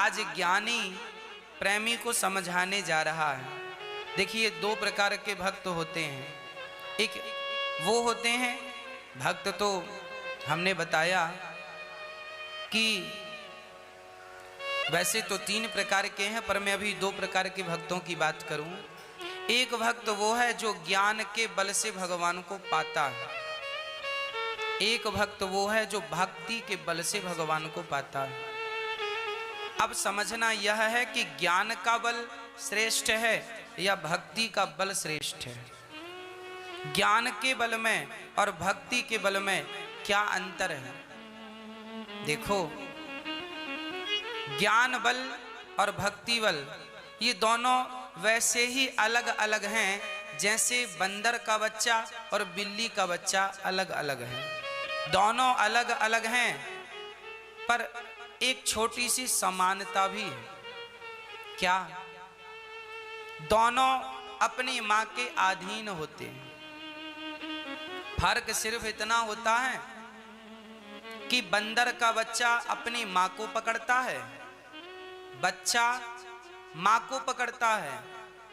आज ज्ञानी प्रेमी को समझाने जा रहा है। देखिए, दो प्रकार के भक्त होते हैं। एक वो होते हैं भक्त, तो हमने बताया कि वैसे तो 3 प्रकार के हैं, पर मैं अभी 2 प्रकार के भक्तों की बात करूं। एक भक्त वो है जो ज्ञान के बल से भगवान को पाता है। एक भक्त वो है जो भक्ति के बल से भगवान को पाता है। अब समझना यह है कि ज्ञान का बल श्रेष्ठ है या भक्ति का बल श्रेष्ठ है। ज्ञान के बल में और भक्ति के बल में क्या अंतर है? देखो, ज्ञान बल और भक्ति बल ये दोनों वैसे ही अलग अलग हैं जैसे बंदर का बच्चा और बिल्ली का बच्चा अलग अलग है। दोनों अलग अलग हैं, पर एक छोटी सी समानता भी है। क्या? दोनों अपनी मां के अधीन होते हैं। फर्क सिर्फ इतना होता है कि बंदर का बच्चा अपनी मां को पकड़ता है, बच्चा मां को पकड़ता है,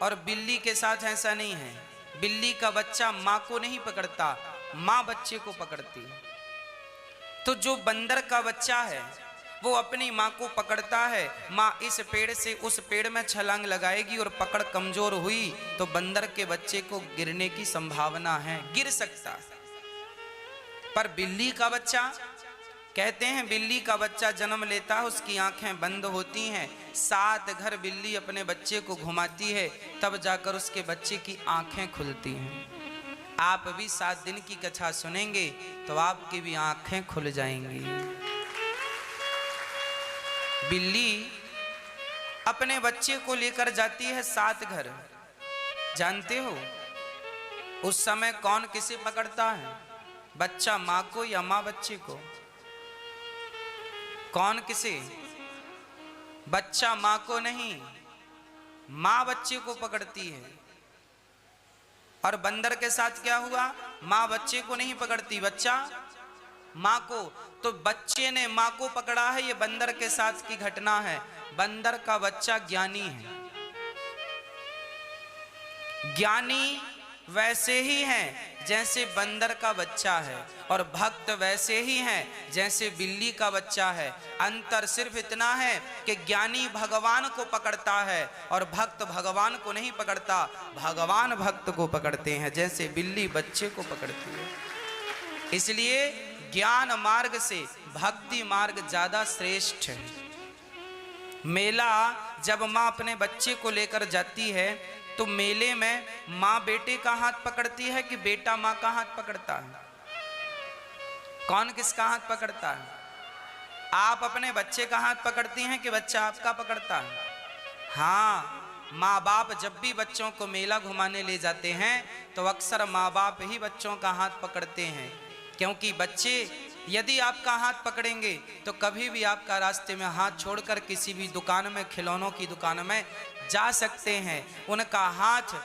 और बिल्ली के साथ ऐसा नहीं है। बिल्ली का बच्चा मां को नहीं पकड़ता, मां बच्चे को पकड़ती है। तो जो बंदर का बच्चा है वो अपनी मां को पकड़ता है। मां इस पेड़ से उस पेड़ में छलांग लगाएगी और पकड़ कमजोर हुई तो बंदर के बच्चे को गिरने की संभावना है, गिर सकता है। पर बिल्ली का बच्चा, कहते हैं बिल्ली का बच्चा जन्म लेता है, उसकी आंखें बंद होती हैं, 7 घर बिल्ली अपने बच्चे को घुमाती है, तब जाकर उसके बच्चे की आंखें खुलती हैं। आप भी 7 दिन की कथा सुनेंगे तो आपकी भी आंखें खुल जाएंगी। बिल्ली अपने बच्चे को लेकर जाती है 7 घर। जानते हो उस समय कौन किसे पकड़ता है? बच्चा मां को या मां बच्चे को? कौन किसे? बच्चा मां को नहीं, मां बच्चे को पकड़ती है। और बंदर के साथ क्या हुआ? मां बच्चे को नहीं पकड़ती, बच्चा मां को। तो बच्चे ने मां को पकड़ा है, ये बंदर के साथ की घटना है। बंदर का बच्चा ज्ञानी है। ज्ञानी वैसे ही हैं जैसे बंदर का बच्चा है, और भक्त वैसे ही हैं जैसे बिल्ली का बच्चा है। अंतर सिर्फ इतना है कि ज्ञानी भगवान को पकड़ता है और भक्त भगवान को नहीं पकड़ता, भगवान भक्त को पकड़ते हैं, जैसे बिल्ली बच्चे को पकड़ती है। इसलिए ज्ञान मार्ग से भक्ति मार्ग ज्यादा श्रेष्ठ है। मेला जब माँ अपने बच्चे को लेकर जाती है तो मेले में माँ बेटे का हाथ पकड़ती है कि बेटा माँ का हाथ पकड़ता है? कौन किसका हाथ पकड़ता है? आप अपने बच्चे का हाथ पकड़ती हैं कि बच्चा आपका पकड़ता है? हाँ, माँ बाप जब भी बच्चों को मेला घुमाने ले जाते हैं तो अक्सर माँ बाप ही बच्चों का हाथ पकड़ते हैं, क्योंकि बच्चे यदि आपका हाथ पकड़ेंगे तो कभी भी आपका रास्ते में हाथ छोड़कर किसी भी दुकान में, खिलौनों की दुकान में जा सकते हैं। उनका हाथ,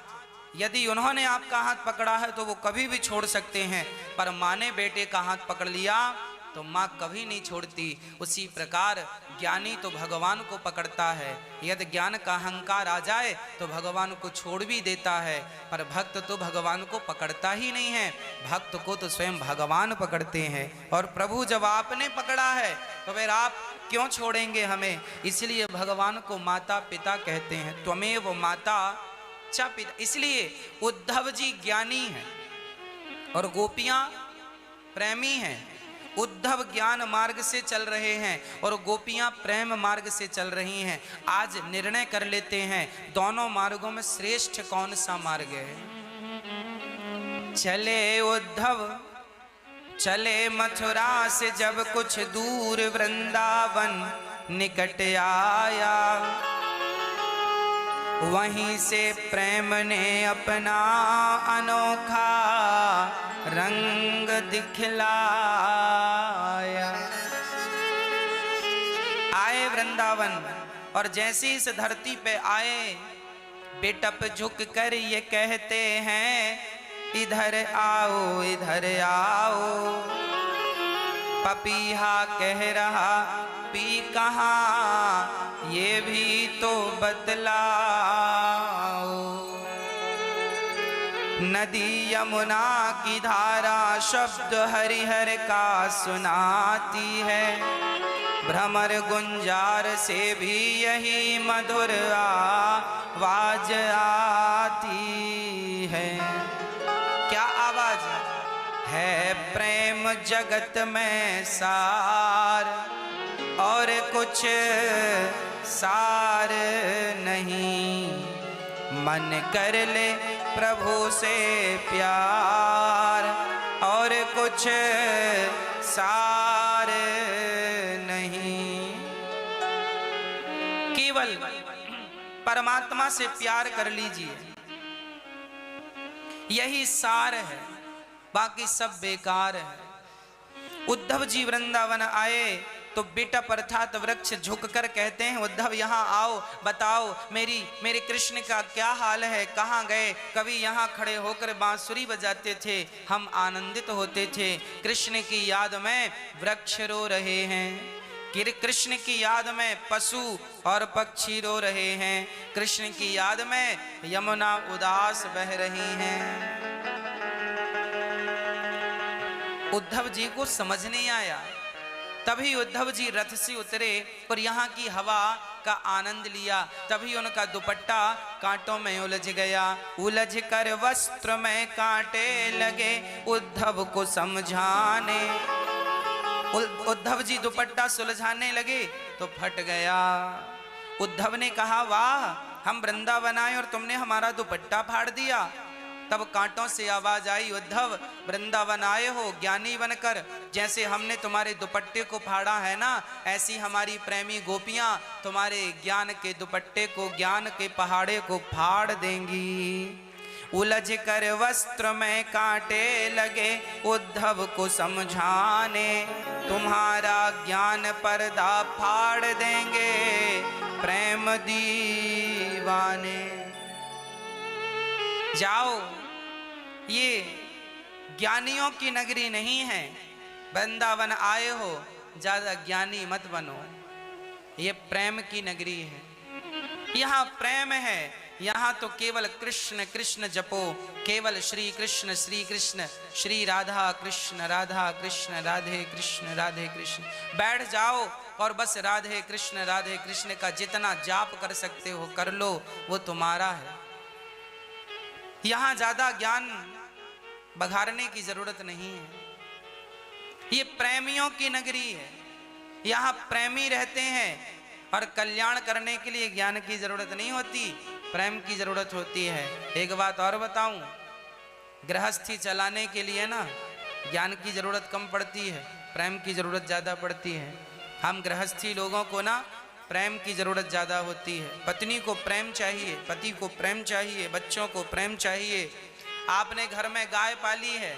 यदि उन्होंने आपका हाथ पकड़ा है तो वो कभी भी छोड़ सकते हैं, पर माँ ने बेटे का हाथ पकड़ लिया तो माँ कभी नहीं छोड़ती। उसी प्रकार ज्ञानी तो भगवान को पकड़ता है, यदि ज्ञान का अहंकार आ जाए तो भगवान को छोड़ भी देता है, पर भक्त तो भगवान को पकड़ता ही नहीं है। भक्त को तो स्वयं भगवान पकड़ते हैं। और प्रभु जब आपने पकड़ा है तो फिर आप क्यों छोड़ेंगे हमें? इसलिए भगवान को माता पिता कहते हैं, त्वमेव माता च पिता। इसलिए उद्धव जी ज्ञानी हैं और गोपियां प्रेमी हैं। उद्धव ज्ञान मार्ग से चल रहे हैं और गोपियां प्रेम मार्ग से चल रही हैं। आज निर्णय कर लेते हैं दोनों मार्गों में श्रेष्ठ कौन सा मार्ग है। चले उद्धव चले मथुरा से जब कुछ दूर, वृंदावन निकट आया, वहीं से प्रेम ने अपना अनोखा रंग दिखलाया। आए वृंदावन और जैसे इस धरती पे आए, बेटप झुक कर ये कहते हैं, इधर आओ इधर आओ। पपीहा कह रहा पी कहाँ, ये भी तो बतलाओ। नदी यमुना की धारा शब्द हरिहर का सुनाती है, भ्रमर गुंजार से भी यही मधुर आवाज आती है। क्या आवाज है? प्रेम जगत में सार, और कुछ सार नहीं। मन कर ले प्रभु से प्यार, और कुछ सार नहीं। केवल परमात्मा से प्यार कर लीजिए, यही सार है, बाकी सब बेकार है। उद्धव जी वृंदावन आए तो बेटा अर्थात वृक्ष झुककर कहते हैं, उद्धव यहाँ आओ, बताओ मेरे कृष्ण का क्या हाल है, कहाँ गए? कभी यहाँ खड़े होकर बांसुरी बजाते थे, हम आनंदित होते थे। कृष्ण की याद में वृक्ष रो रहे हैं, कृष्ण की याद में पशु और पक्षी रो रहे हैं, कृष्ण की याद में यमुना उदास बह रही हैं। उद्धव जी को समझ नहीं आया। तभी उद्धव जी रथ से उतरे और यहाँ की हवा का आनंद लिया। तभी उनका दुपट्टा कांटों में उलझ गया। उलझ कर वस्त्र में कांटे लगे उद्धव को समझाने। उद्धव जी दुपट्टा सुलझाने लगे तो फट गया। उद्धव ने कहा, वाह, हम वृंदावन आए और तुमने हमारा दुपट्टा फाड़ दिया। तब कांटों से आवाज आई, उद्धव वृंदावन आए हो ज्ञानी बनकर, जैसे हमने तुम्हारे दुपट्टे को फाड़ा है ना, ऐसी हमारी प्रेमी गोपियां तुम्हारे ज्ञान के दुपट्टे को, ज्ञान के पहाड़े को फाड़ देंगी। उलझ कर वस्त्र में कांटे लगे उद्धव को समझाने, तुम्हारा ज्ञान पर्दा फाड़ देंगे प्रेम दीवाने। जाओ, ये ज्ञानियों की नगरी नहीं है। वृंदावन आए हो, ज्यादा ज्ञानी मत बनो। ये प्रेम की नगरी है, यहाँ प्रेम है। यहाँ तो केवल कृष्ण कृष्ण जपो, केवल श्री कृष्ण श्री राधा कृष्ण राधे कृष्ण। बैठ जाओ और बस राधे कृष्ण का जितना जाप कर सकते हो कर लो, वो तुम्हारा है। यहाँ ज्यादा ज्ञान बघारने की जरूरत नहीं है। ये प्रेमियों की नगरी है, यहाँ प्रेमी रहते हैं और कल्याण करने के लिए ज्ञान की जरूरत नहीं होती, प्रेम की जरूरत होती है। एक बात और बताऊं, गृहस्थी चलाने के लिए ना ज्ञान की जरूरत कम पड़ती है, प्रेम की जरूरत ज्यादा पड़ती है। हम गृहस्थी लोगों को ना प्रेम की जरूरत ज्यादा होती है। पत्नी को प्रेम चाहिए, पति को प्रेम चाहिए, बच्चों को प्रेम चाहिए। आपने घर में गाय पाली है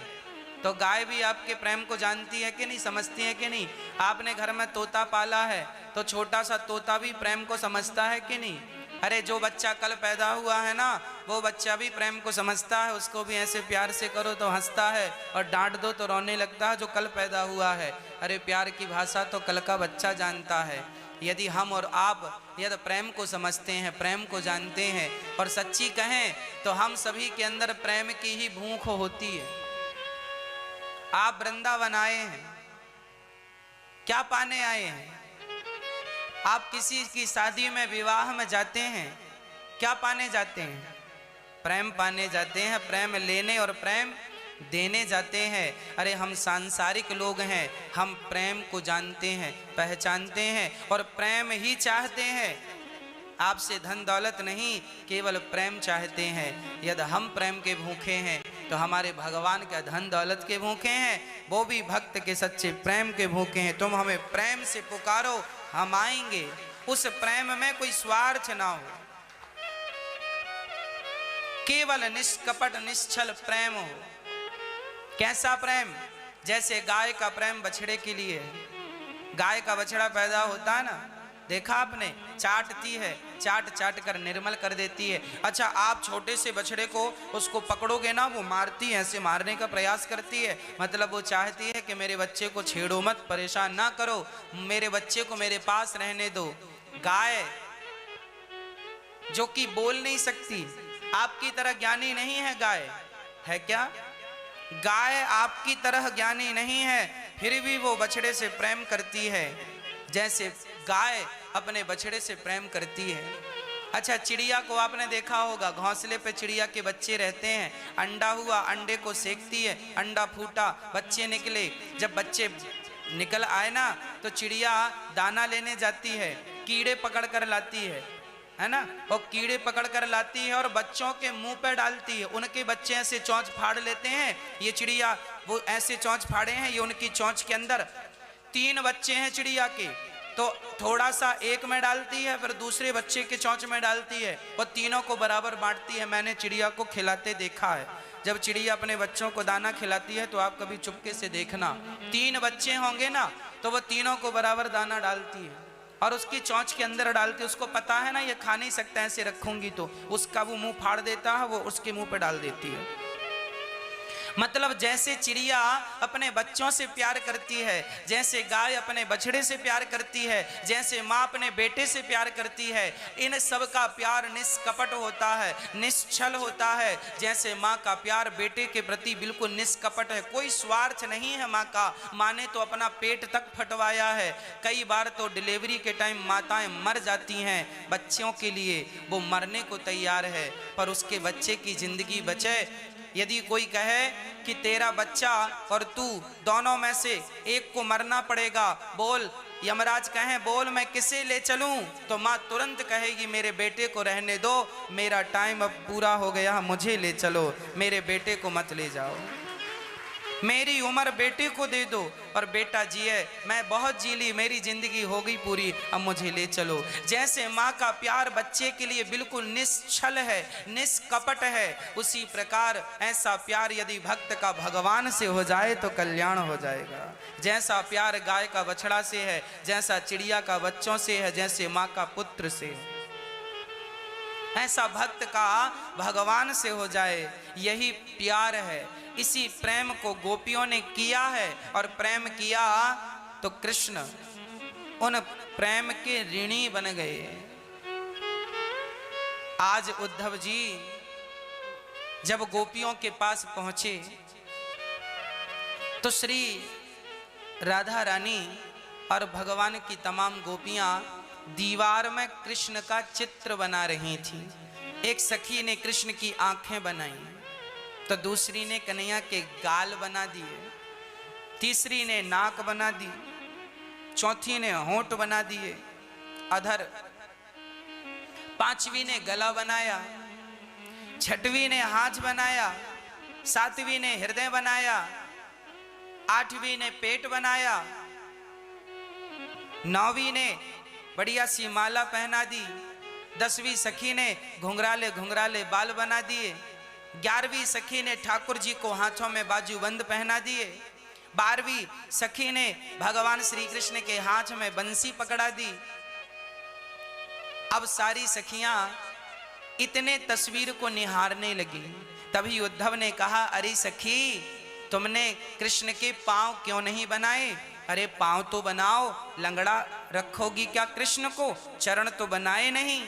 तो गाय भी आपके प्रेम को जानती है कि नहीं, समझती है कि नहीं? आपने घर में तोता पाला है तो छोटा सा तोता भी प्रेम को समझता है कि नहीं? अरे जो बच्चा कल पैदा हुआ है ना, वो बच्चा भी प्रेम को समझता है। उसको भी ऐसे प्यार से करो तो हंसता है और डांट दो तो रोने लगता है, जो कल पैदा हुआ है। अरे प्यार की भाषा तो कल का बच्चा जानता है। यदि हम और आप यदि प्रेम को समझते हैं, प्रेम को जानते हैं और सच्ची कहें तो हम सभी के अंदर प्रेम की ही भूख होती है। आप वृंदावन आए हैं, क्या पाने आए हैं? आप किसी की शादी में, विवाह में जाते हैं, क्या पाने जाते हैं? प्रेम पाने जाते हैं, प्रेम लेने और प्रेम देने जाते हैं। अरे हम सांसारिक लोग हैं, हम प्रेम को जानते हैं, पहचानते हैं और प्रेम ही चाहते हैं। आपसे धन दौलत नहीं, केवल प्रेम चाहते हैं। यदि हम प्रेम के भूखे हैं तो हमारे भगवान क्या धन दौलत के भूखे हैं? वो भी भक्त के सच्चे प्रेम के भूखे हैं। तुम हमें प्रेम से पुकारो, हम आएंगे। उस प्रेम में कोई स्वार्थ ना हो, केवल निष्कपट निश्चल प्रेम हो। कैसा प्रेम? जैसे गाय का प्रेम बछड़े के लिए है। गाय का बछड़ा पैदा होता है ना, देखा आपने, चाटती है, चाट चाट कर निर्मल कर देती है। अच्छा, आप छोटे से बछड़े को उसको पकड़ोगे ना, वो मारती है, ऐसे मारने का प्रयास करती है। मतलब वो चाहती है कि मेरे बच्चे को छेड़ो मत, परेशान ना करो, मेरे बच्चे को मेरे पास रहने दो। गाय जो कि बोल नहीं सकती, आपकी तरह ज्ञानी नहीं है गाय, है क्या? गाय आपकी तरह ज्ञानी नहीं है, फिर भी वो बछड़े से प्रेम करती है जैसे गाय अपने बछड़े से प्रेम करती है। अच्छा, चिड़िया को आपने देखा होगा, घोंसले पे चिड़िया के बच्चे रहते हैं, अंडा हुआ, अंडे को सेकती है, अंडा फूटा, बच्चे निकले, जब बच्चे निकल आए ना तो चिड़िया दाना लेने जाती है, कीड़े पकड़ कर लाती है ना, और कीड़े पकड़ कर लाती है और बच्चों के मुंह पे डालती है, उनके बच्चे ऐसे चोंच फाड़ लेते हैं, ये चिड़िया वो ऐसे चोंच फाड़े हैं, ये उनकी चोंच के अंदर 3 बच्चे हैं चिड़िया के, तो थोड़ा सा एक में डालती है, फिर दूसरे बच्चे के चोंच में डालती है और तीनों को बराबर बांटती है। मैंने चिड़िया को खिलाते देखा है, जब चिड़िया अपने बच्चों को दाना खिलाती है तो आप कभी चुपके से देखना, 3 बच्चे होंगे ना तो वो तीनों को बराबर दाना डालती है और उसकी चोंच के अंदर डालती है। उसको पता है ना ये खा नहीं सकता, ऐसे रखूंगी तो उसका वो मुंह फाड़ देता है, वो उसके मुंह पे डाल देती है। मतलब जैसे चिड़िया अपने बच्चों से प्यार करती है, जैसे गाय अपने बछड़े से प्यार करती है, जैसे माँ अपने बेटे से प्यार करती है, इन सब का प्यार निष्कपट होता है, निश्चल होता है। जैसे माँ का प्यार बेटे के प्रति बिल्कुल निष्कपट है, कोई स्वार्थ नहीं है माँ का। माँ ने तो अपना पेट तक फटवाया है, कई बार तो डिलीवरी के टाइम माताएं मर जाती हैं बच्चों के लिए, वो मरने को तैयार है पर उसके बच्चे की जिंदगी बचे। यदि कोई कहे कि तेरा बच्चा और तू दोनों में से एक को मरना पड़ेगा, बोल, यमराज कहें बोल मैं किसे ले चलूं, तो माँ तुरंत कहेगी मेरे बेटे को रहने दो, मेरा टाइम अब पूरा हो गया, मुझे ले चलो, मेरे बेटे को मत ले जाओ, मेरी उम्र बेटे को दे दो, और बेटा जिए, मैं बहुत जी ली, मेरी जिंदगी हो गई पूरी, अब मुझे ले चलो। जैसे माँ का प्यार बच्चे के लिए बिल्कुल निश्चल है, निष्कपट है, उसी प्रकार ऐसा प्यार यदि भक्त का भगवान से हो जाए तो कल्याण हो जाएगा। जैसा प्यार गाय का बछड़ा से है, जैसा चिड़िया का बच्चों से है, जैसे माँ का पुत्र से है, ऐसा भक्त का भगवान से हो जाए, यही प्यार है। इसी प्रेम को गोपियों ने किया है और प्रेम किया तो कृष्ण उन प्रेम के ऋणी बन गए। आज उद्धव जी जब गोपियों के पास पहुंचे तो श्री राधा रानी और भगवान की तमाम गोपियां दीवार में कृष्ण का चित्र बना रही थी। एक सखी ने कृष्ण की आंखें बनाई, तो दूसरी ने कन्हैया के गाल बना दिए, तीसरी ने नाक बना दी, चौथी ने होंठ बना दिए, अधर, पांचवी ने गला बनाया, छठवीं ने हाथ बनाया, सातवीं ने हृदय बनाया, आठवीं ने पेट बनाया, नौवीं ने बढ़िया सी माला पहना दी, 10वीं सखी ने घुंघराले घुंघराले बाल बना दिए, 11वीं सखी ने ठाकुर जी को हाथों में बाजूबंद पहना दिए, 12वीं सखी ने भगवान श्री कृष्ण के हाथ में बंसी पकड़ा दी। अब सारी सखियां इतने तस्वीर को निहारने लगी। तभी उद्धव ने कहा, अरे सखी, तुमने कृष्ण के पांव क्यों नहीं बनाए? अरे पांव तो बनाओ, लंगड़ा रखोगी क्या कृष्ण को? चरण तो बनाए नहीं।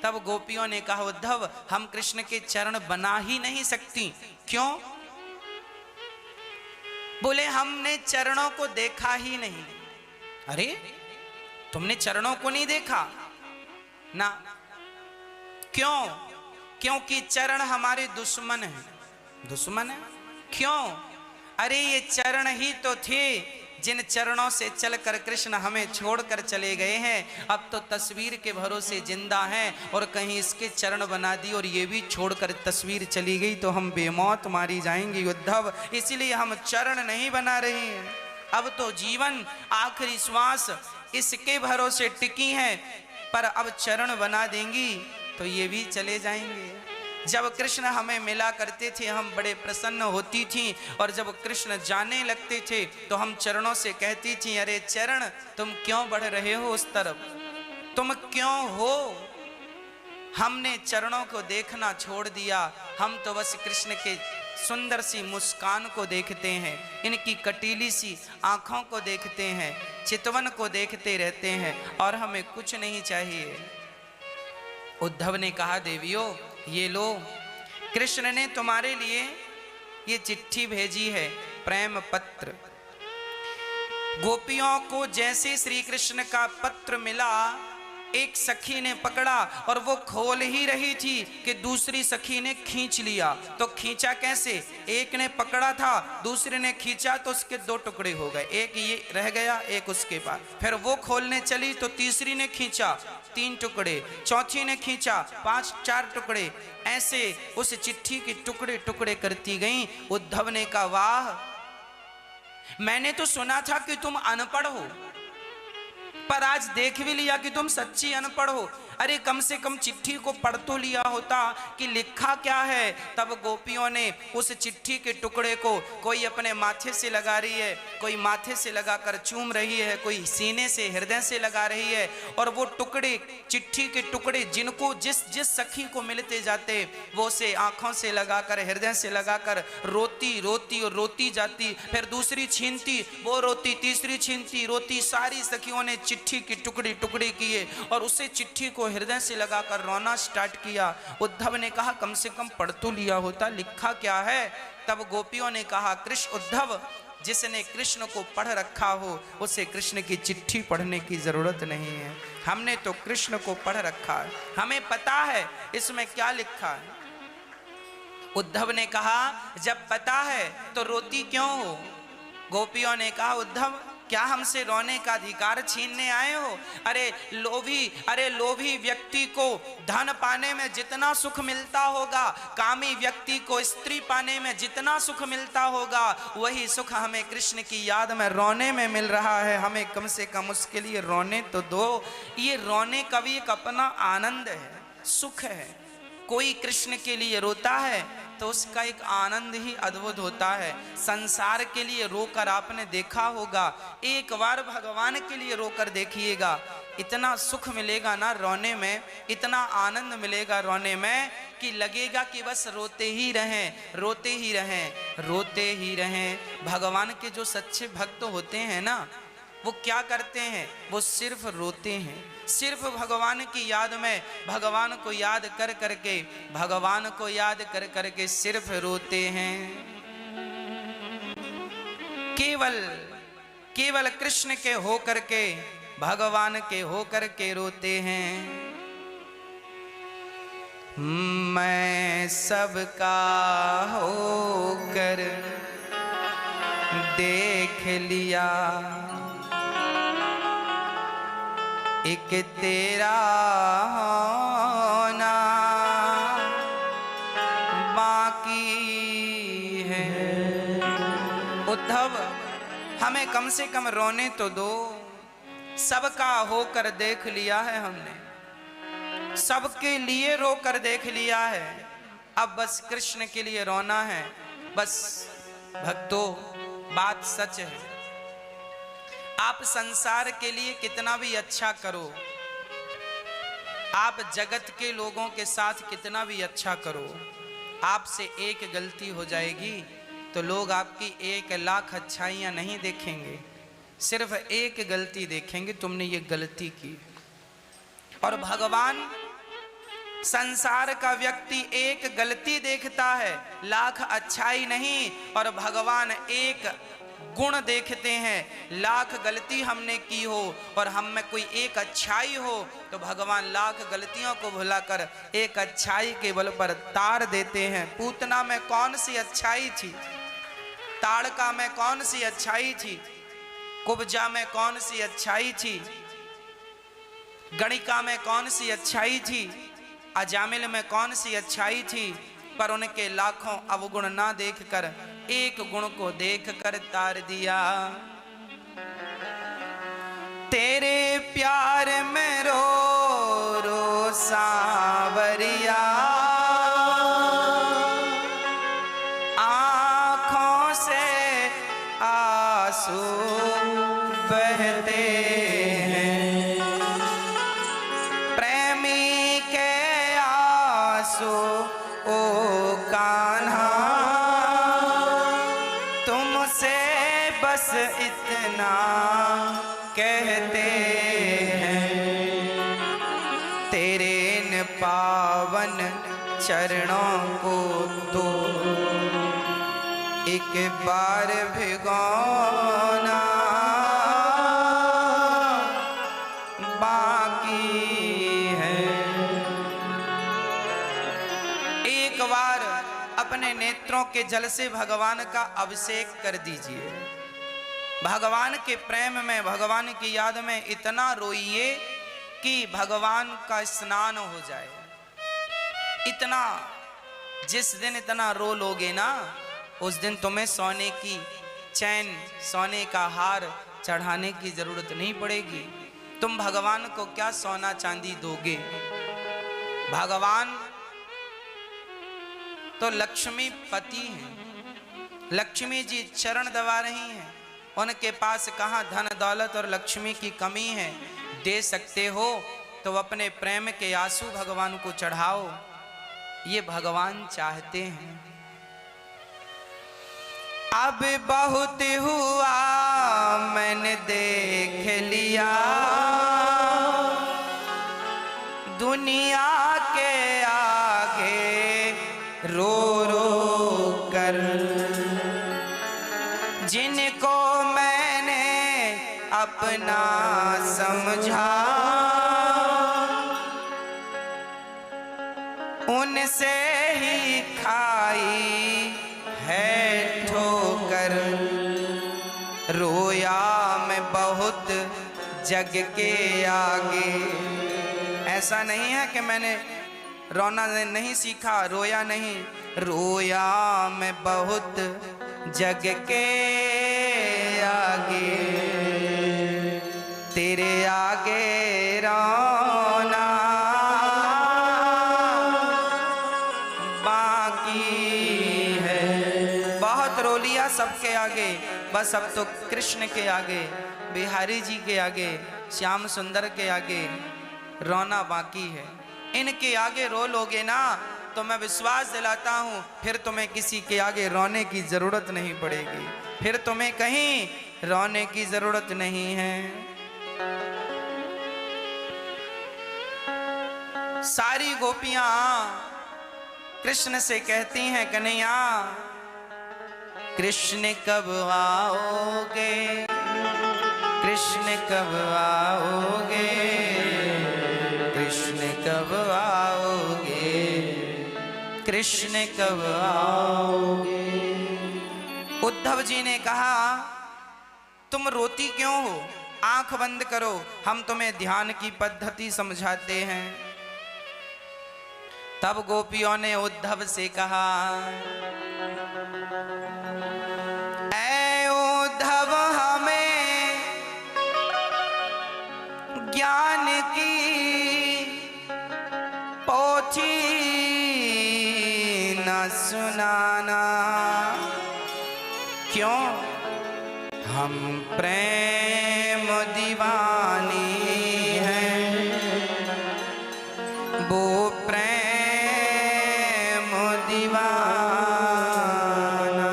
तब गोपियों ने कहा, उद्धव हम कृष्ण के चरण बना ही नहीं सकती। क्यों? बोले हमने चरणों को देखा ही नहीं। अरे तुमने चरणों को नहीं देखा ना? क्यों? क्योंकि चरण हमारे दुश्मन हैं। दुश्मन है? क्यों? अरे ये चरण ही तो थे जिन चरणों से चलकर कृष्ण हमें छोड़कर चले गए हैं। अब तो तस्वीर के भरोसे जिंदा हैं और कहीं इसके चरण बना दी और ये भी छोड़कर तस्वीर चली गई तो हम बेमौत मारी जाएंगी उद्धव, इसलिए हम चरण नहीं बना रहे हैं। अब तो जीवन आखिरी श्वास इसके भरोसे टिकी है, पर अब चरण बना देंगी तो ये भी चले जाएंगे। जब कृष्ण हमें मिला करते थे हम बड़े प्रसन्न होती थी, और जब कृष्ण जाने लगते थे तो हम चरणों से कहती थी, अरे चरण तुम क्यों बढ़ रहे हो उस तरफ, तुम क्यों हो? हमने चरणों को देखना छोड़ दिया, हम तो बस कृष्ण के सुंदर सी मुस्कान को देखते हैं, इनकी कटीली सी आंखों को देखते हैं, चितवन को देखते रहते हैं और हमें कुछ नहीं चाहिए। उद्धव ने कहा देवियों ये लो, कृष्ण ने तुम्हारे लिए ये चिट्ठी भेजी है, प्रेम पत्र। गोपियों को जैसे श्री कृष्ण का पत्र मिला, एक सखी ने पकड़ा और वो खोल ही रही थी कि दूसरी सखी ने खींच लिया। तो खींचा कैसे? एक ने पकड़ा था, दूसरे ने खींचा तो उसके दो टुकड़े हो गए, एक ये रह गया, एक उसके पास। फिर वो खोलने चली तो तीसरी ने खींचा, 3 टुकड़े, चौथी ने खींचा, 5 4 टुकड़े, ऐसे उस चिट्ठी के टुकड़े टुकड़े करती गई। उद्धव ने कहा वाह, मैंने तो सुना था कि तुम अनपढ़ हो, पर आज देख भी लिया कि तुम सच्ची अनपढ़ हो। अरे कम से कम चिट्ठी को पढ़ तो लिया होता कि लिखा क्या है। तब गोपियों ने उस चिट्ठी के टुकड़े को, कोई अपने माथे से लगा रही है, कोई माथे से लगाकर चूम रही है, कोई सीने से हृदय से लगा रही है, और वो टुकड़े, चिट्ठी के टुकड़े जिनको जिस जिस सखी को मिलते जाते वो से आंखों से लगाकर, हृदय से लगाकर रोती रोती और रोती जाती। फिर दूसरी छीनती, वो रोती, तीसरी छीनती, रोती। सारी सखियों ने चिट्ठी के टुकड़े टुकड़े किए और उसे चिट्ठी को हृदय से लगाकर रोना स्टार्ट किया। उद्धव ने कहा कम से कम पढ़ तो लिया होता, लिखा क्या है? तब गोपियों ने कहा कृष्ण, उद्धव जिसने कृष्ण को पढ़ रखा हो उसे कृष्ण की चिट्ठी पढ़ने की जरूरत नहीं है। हमने तो कृष्ण को पढ़ रखा है, हमें पता है इसमें क्या लिखा है। उद्धव ने कहा जब पता है तो रोती क्यों हो? गोपियों ने कहा उद्धव क्या हमसे रोने का अधिकार छीनने आए हो? अरे लोभी व्यक्ति को धन पाने में जितना सुख मिलता होगा, कामी व्यक्ति को स्त्री पाने में जितना सुख मिलता होगा, वही सुख हमें कृष्ण की याद में रोने में मिल रहा है। हमें कम से कम उसके लिए रोने तो दो। ये रोने का भी एक अपना आनंद है, सुख है। कोई कृष्ण के लिए रोता है तो उसका एक आनंद ही अद्भुत होता है। संसार के लिए रोकर आपने देखा होगा, एक बार भगवान के लिए रोकर देखिएगा, इतना सुख मिलेगा ना रोने में, इतना आनंद मिलेगा रोने में कि लगेगा कि बस रोते ही रहें, रोते ही रहें, रोते ही रहें। भगवान के जो सच्चे भक्त होते हैं ना, वो क्या करते हैं? वो सिर्फ रोते हैं, सिर्फ भगवान की याद में, भगवान को याद कर करके, भगवान को याद कर करके सिर्फ रोते हैं। केवल कृष्ण के हो करके, भगवान के हो करके रोते हैं। मैं सबका होकर देख लिया, एक तेरा होना बाकी है। उद्धव हमें कम से कम रोने तो दो। सबका होकर देख लिया है हमने, सबके लिए रोकर देख लिया है, अब बस कृष्ण के लिए रोना है। बस भक्तों, बात सच है, आप संसार के लिए कितना भी अच्छा करो, आप जगत के लोगों के साथ कितना भी अच्छा करो, आपसे एक गलती हो जाएगी तो लोग आपकी 1 लाख अच्छाइयाँ नहीं देखेंगे, सिर्फ एक गलती देखेंगे, तुमने ये गलती की। और भगवान, संसार का व्यक्ति एक गलती देखता है, लाख अच्छाई नहीं, और भगवान एक गुण देखते हैं। लाख गलती हमने की हो और हम में कोई एक अच्छाई हो तो भगवान लाख गलतियों को भुलाकर एक अच्छाई के बल पर तार देते हैं। पूतना में कौन सी अच्छाई थी? ताड़का में कौन सी अच्छाई थी? कुब्जा में कौन सी अच्छाई थी? गणिका में कौन सी अच्छाई थी? अजामिल में कौन सी अच्छाई थी? पर उनके लाखों अवगुण ना देखकर एक गुण को देखकर तार दिया। तेरे प्यार में रो रो सांवरिया, आँखों से आंसू बहते हैं, प्रेमी के आंसू ओ कान्हा, तुमसे बस इतना कहते हैं। तेरे इन पावन चरणों को तो एक बार भिगोना बाकी है। एक बार अपने नेत्रों के जल से भगवान का अभिषेक कर दीजिए। भगवान के प्रेम में, भगवान की याद में इतना रोइए कि भगवान का स्नान हो जाए। इतना, जिस दिन इतना रो लोगे ना, उस दिन तुम्हें सोने की चैन, सोने का हार चढ़ाने की जरूरत नहीं पड़ेगी। तुम भगवान को क्या सोना चांदी दोगे? भगवान तो लक्ष्मी पति हैं। लक्ष्मी जी चरण दबा रही हैं। उनके पास कहाँ धन दौलत और लक्ष्मी की कमी है। दे सकते हो तो अपने प्रेम के आंसू भगवान को चढ़ाओ। ये भगवान चाहते हैं। अब बहुत हुआ मैंने देख लिया, दुनिया के आगे रो रो कर। जिनको मैंने अपना समझा उनसे ही खाई है ठोकर। रोया मैं बहुत जग के आगे। ऐसा नहीं है कि मैंने रोना नहीं सीखा, रोया नहीं। रोया मैं बहुत जग के आगे, तेरे आगे रोना बाकी है। बहुत रो लिया सबके आगे, बस अब तो कृष्ण के आगे, बिहारी जी के आगे, श्याम सुंदर के आगे रोना बाकी है। इनके आगे रो लोगे ना तो मैं विश्वास दिलाता हूं फिर तुम्हें किसी के आगे रोने की जरूरत नहीं पड़ेगी। फिर तुम्हें कहीं रोने की जरूरत नहीं है। सारी गोपियां कृष्ण से कहती हैं, कन्हैया कृष्ण कब आओगे, कृष्ण कब आओगे, कृष्ण कब आओगे, कृष्ण कब आओगे। उद्धव जी ने कहा, तुम रोती क्यों हो? आंख बंद करो, हम तुम्हें ध्यान की पद्धति समझाते हैं। तब गोपियों ने उद्धव से कहा, ऐ उद्धव हमें ज्ञान की पोथी न सुनाना। क्यों? हम प्रेम दीवानी हैं, वो प्रेम दीवाना।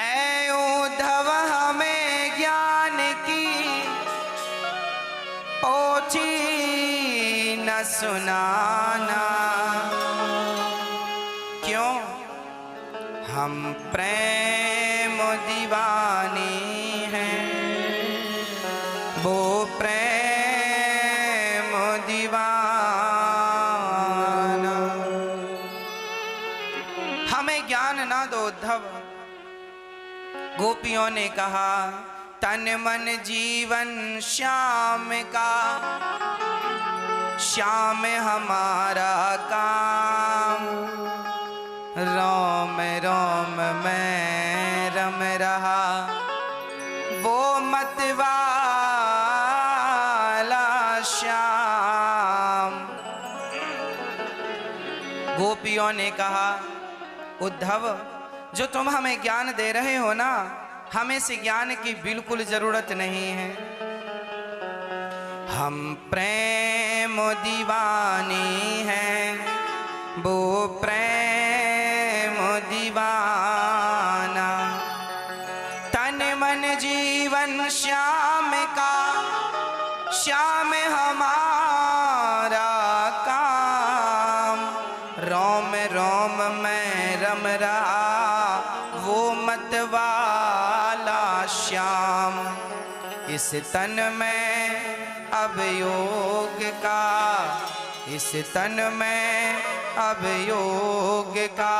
ऐ उद्धव हमें ज्ञान की पोथी न सुनाना। क्यों? हम प्रेम दीवानी हैं, वो प्रेम दीवाना। हमें ज्ञान ना दो उद्धव। गोपियों ने कहा, तन मन जीवन श्याम का, श्याम हमारा काम। रोम रोम में रम रहा वो मतवाला श्याम। गोपियों ने कहा, उद्धव जो तुम हमें ज्ञान दे रहे हो ना, हमें से ज्ञान की बिल्कुल जरूरत नहीं है। हम प्रेम दीवानी हैं, वो प्रेम दीवाना। तन मन जीवन श्याम का, श्याम हमारा काम, रोम रोम में रम रहा वो मतवाला श्याम। इस तन में अब योग का, इस तन में अब योग का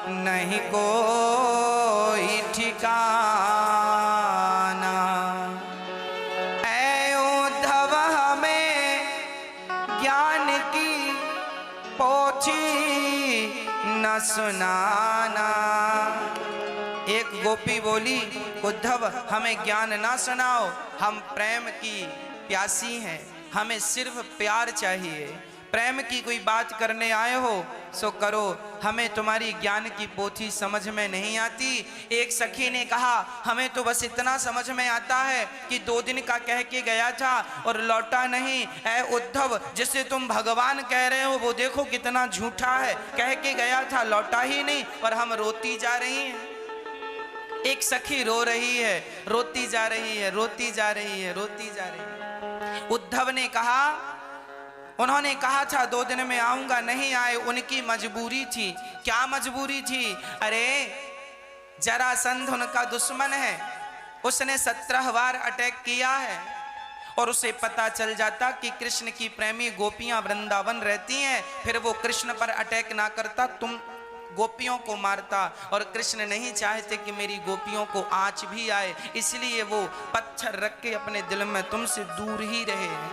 नहीं कोई ठिकाना। ऐ उद्धव हमें ज्ञान की पोथी न सुनाना। एक गोपी बोली, उद्धव हमें ज्ञान ना सुनाओ, हम प्रेम की प्यासी हैं, हमें सिर्फ प्यार चाहिए। प्रेम की कोई बात करने आए हो सो करो, हमें तुम्हारी ज्ञान की पोथी समझ में नहीं आती। एक सखी ने कहा, हमें तो बस इतना समझ में आता है कि 2 दिन का कह के गया था और लौटा नहीं। ऐ उद्धव, जिसे तुम भगवान कह रहे हो वो देखो कितना झूठा है, कह के गया था लौटा ही नहीं और हम रोती जा रही हैं। एक सखी रो रही है, रोती जा रही है, रोती जा रही है, रोती जा रही है। उद्धव ने कहा, उन्होंने कहा था 2 दिन में आऊंगा, नहीं आए, उनकी मजबूरी थी। क्या मजबूरी थी? अरे जरासंध उनका दुश्मन है, उसने 17 बार अटैक किया है और उसे पता चल जाता कि कृष्ण की प्रेमी गोपियां वृंदावन रहती हैं, फिर वो कृष्ण पर अटैक ना करता, तुम गोपियों को मारता। और कृष्ण नहीं चाहते कि मेरी गोपियों को आँच भी आए, इसलिए वो पत्थर रख के अपने दिल में तुमसे दूर ही रहे हैं।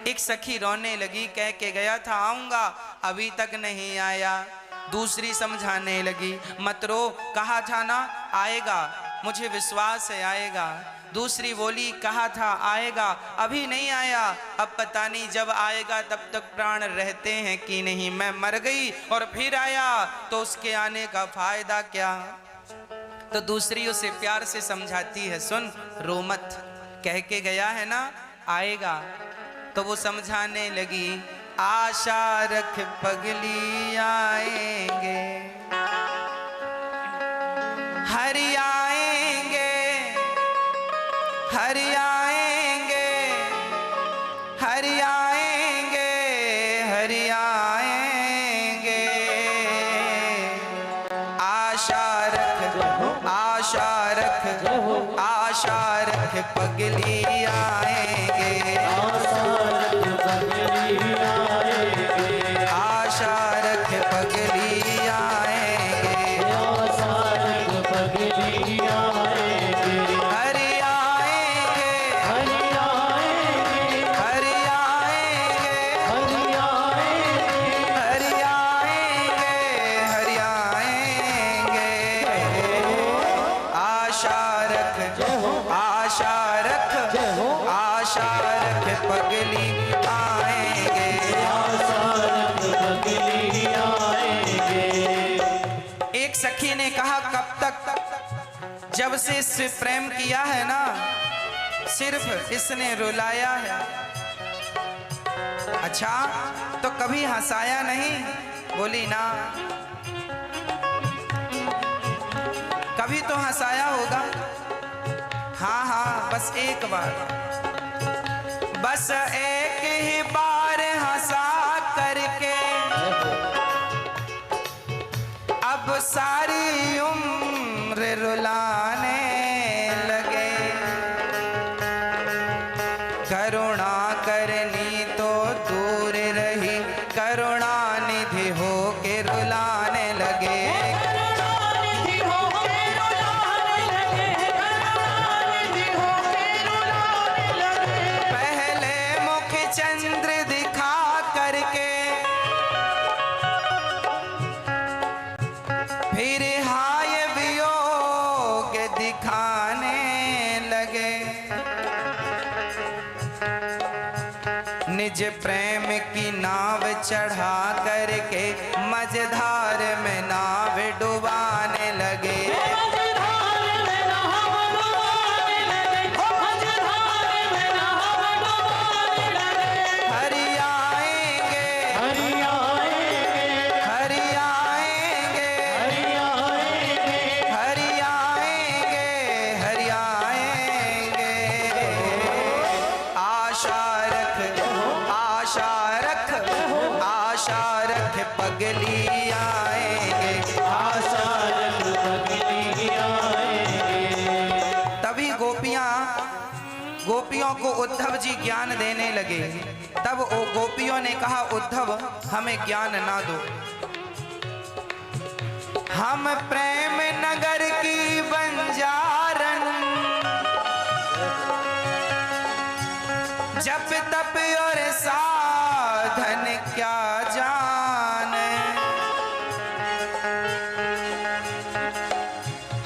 एक सखी रोने लगी, कह के गया था आऊंगा, अभी तक नहीं आया। दूसरी समझाने लगी, मत रो, कहा था ना आएगा, मुझे विश्वास है आएगा। दूसरी बोली, कहा था आएगा, अभी नहीं आया, अब पता नहीं जब आएगा तब तक प्राण रहते हैं कि नहीं। मैं मर गई और फिर आया तो उसके आने का फायदा क्या। तो दूसरी उसे प्यार से समझाती है, सुन रो मत, कह के गया है ना आएगा। तो वो समझाने लगी, आशा रख पगली आएंगे, हरि आएंगे, हरि आएंगे, हरि आएंगे, हरि आएंगे। आशा रख, आशा रख, आशा रख पगली आएंगे, आशा रख पगली आएंगे, हरि आएंगे, हरि आएंगे, हरि आएंगे, हरि आएंगे, हरि आएंगे। आशा रख, आशा रख, आशा रख पगली आएंगे, एक सखी ने कहा, कब तक? जब से इससे प्रेम किया है ना, सिर्फ इसने रुलाया है। अच्छा, तो कभी हंसाया नहीं? बोली ना, कभी तो हंसाया होगा। हाँ हाँ, बस एक बार, बस एक ही बार हंसा करके अब सारी उम्र रुलाने लगे। करुणा करनी तो दूर रही, करुणा निधि हो के रुलाने लगे। पहले मुख चंद्र दिखा करके फिर हाय वियोग दिखाने लगे। निज प्रेम की नाव चढ़ा करके मझधार में नाव डुबाने लगे। हरि आएंगे, हरि आएंगे, हरि आएंगे, हरि आएंगे, हरि आएंगे। पगली आएंगे, आशा रख पगली आएंगे। तभी गोपियों को उद्धव जी ज्ञान देने लगे। तब वो गोपियों ने कहा, उद्धव हमें ज्ञान ना दो, हम प्रेम नगर की बंजारन, जप तप और साधन क्या जाने,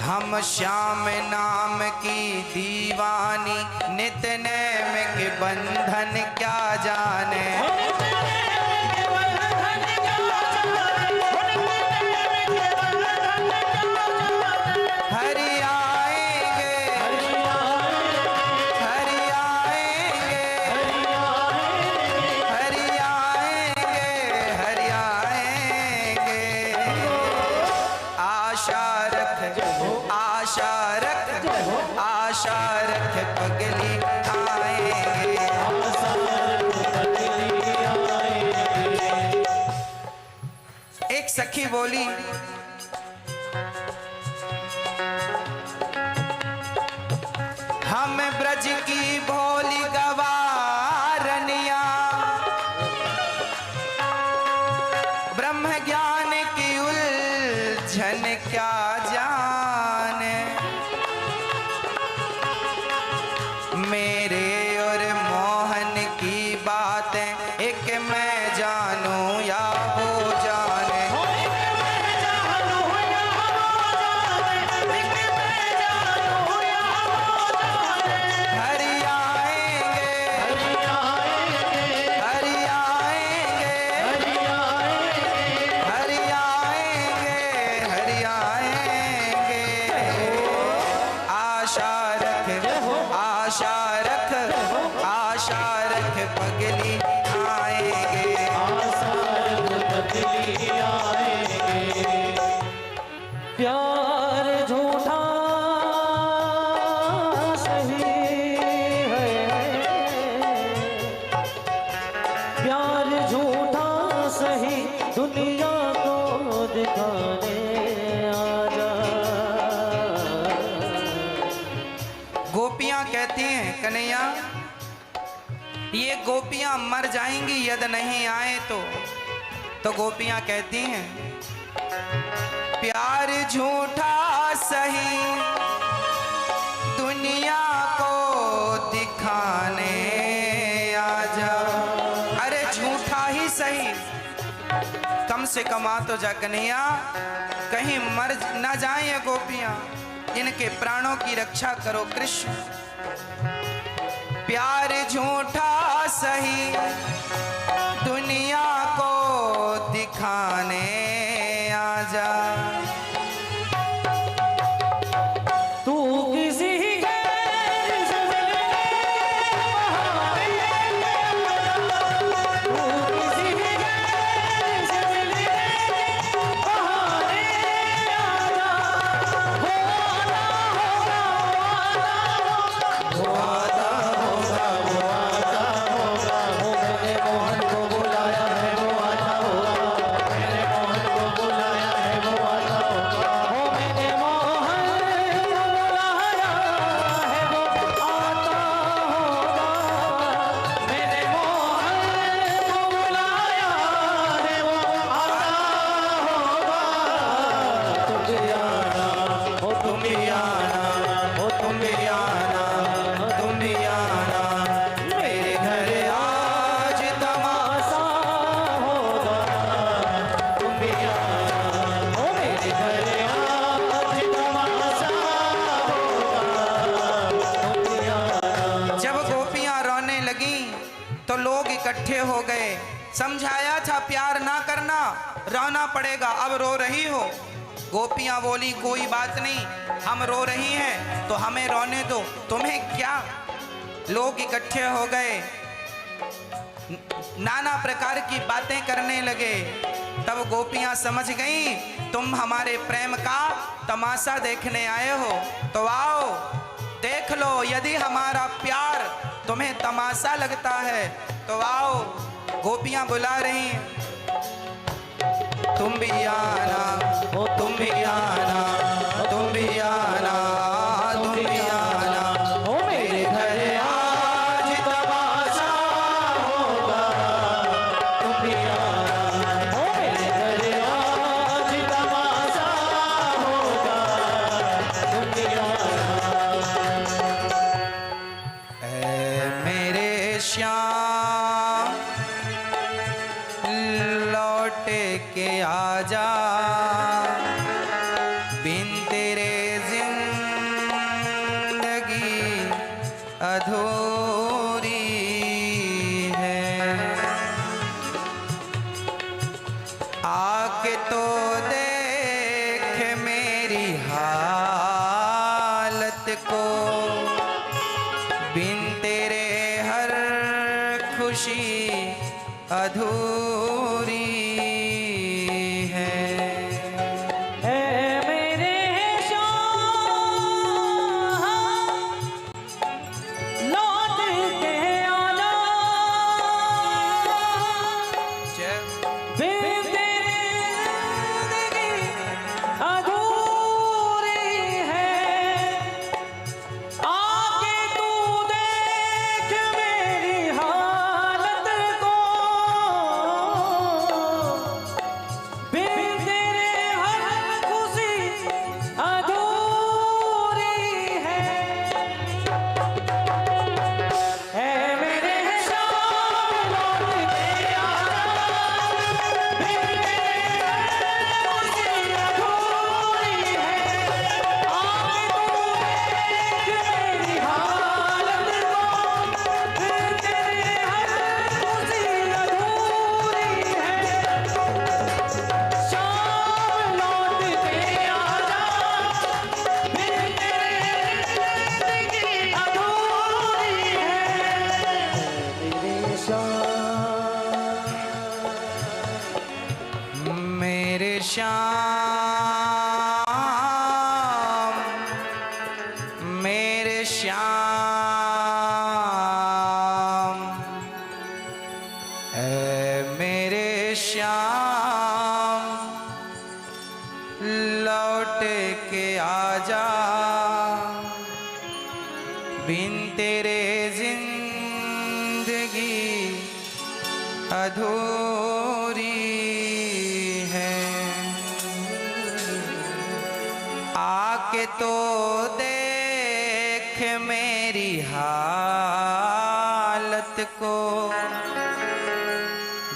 हम श्याम नाम की दीवानी, नित नेम के बंधन क्या जाने। हरि आएंगे, हरि आएंगे, हरि आएंगे, हरि आएंगे। आशा रख, आशा रख, आशा रख पगली आएंगे। एक सखी बोली, हम ब्रज की भोली गवारनिया, ब्रह्म ज्ञान की उलझन क्या जाने, मेरे और मोहन की बातें एक मैं जानूं या वो जाने। हरि आएंगे, हरि आएंगे, हरि आएंगे, हरि आएंगे। आशा रख, आशा रख, आशा रख पगली आएंगे। प्यार झूठा सही है, प्यार झूठा सही, दुनिया को दिखाने आजा। गोपियां कहती हैं, कन्हैया ये गोपियां मर जाएंगी यदि नहीं आए तो गोपियां कहती हैं, प्यार झूठा सही, दुनिया को दिखाने आजा। अरे झूठा ही सही, कम से कम आ तो जा कन्हैया, कहीं मर ना जाए ये गोपियां, इनके प्राणों की रक्षा करो कृष्ण। प्यार झूठा सही, दुनिया को दिखाने आजा। तू किसी गैर से मिलने बहाने, तू किसी गैर से मिलने बहाने आजा। वो आना होगा, वो आना होगा, वो आता होगा, वो मैंने मोहन को बुलाया है, वो आता होगा, मैंने मोहन को बुलाया है, वो आता होगा, वो मैंने मोहन को बुलाया है, वो आता होगा, मैंने मोहन को बुलाया है, वो आता होगा। तुम भी आना, हो तुम भी आना, हो तुम भी आना, मेरे घर आज तमाशा होगा। तुम भी आना, हो मेरे घर आज तमाशा होगा। तुम भी आना। जब गोपियां रोने लगी तो लोग इकट्ठे हो गए। समझाया था प्यार ना करना, रोना पड़ेगा, अब रो रही हो। गोपियां बोली, कोई बात नहीं, हम रो रही हैं तो हमें रोने दो, तुम्हें क्या। लोग इकट्ठे हो गए, नाना प्रकार की बातें करने लगे। तब गोपियां समझ गई, तुम हमारे प्रेम का तमाशा देखने आए हो, तो आओ देख लो। यदि हमारा प्यार तुम्हें तमाशा लगता है तो आओ। गोपियां बुला रही हैं। तुम भी आना, तुम भी आना, तुम भी आना, तुम भी आना। ओ मेरे घर आज तमाशा होगा, तुम भी आना। ओ मेरे घर आज तमाशा होगा, तुम भी आना। ऐ मेरे श्याम लौट के आजा, बिन तेरे जिंदगी अधूरी है। आके तो देख मेरी हालत को, बिन तेरे हर खुशी अधूरी है। ऐ मेरे श्याम लौट के आना, जय बिन तेरे जिंदगी अधूरी है। आके तू देख मेरी हालत को, बिन तेरे हर खुशी अधूरी है। ऐ मेरे श्याम लौट के आना, बिन तेरे खुशी अधूरी है। आके तू देख मेरी हालत को, बिन तेरे हर खुशी अधूरी है। श्याम लौट के आजा, बिन तेरे जिंदगी अधूरी है। मेरे श्याम, मेरे श्याम, ऐ मेरे श्याम लौट के आजा, बिन तेरे जिंदगी अधूरी है। आके तो देख मेरी हालत को,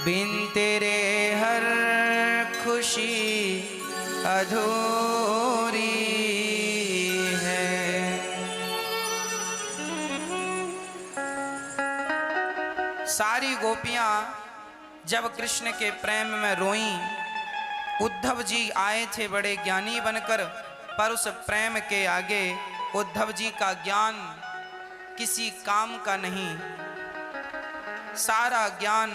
बिन तेरे हर खुशी अधूरी है। सारी गोपियां जब कृष्ण के प्रेम में रोईं, उद्धव जी आए थे बड़े ज्ञानी बनकर, पर उस प्रेम के आगे उद्धव जी का ज्ञान किसी काम का नहीं। सारा ज्ञान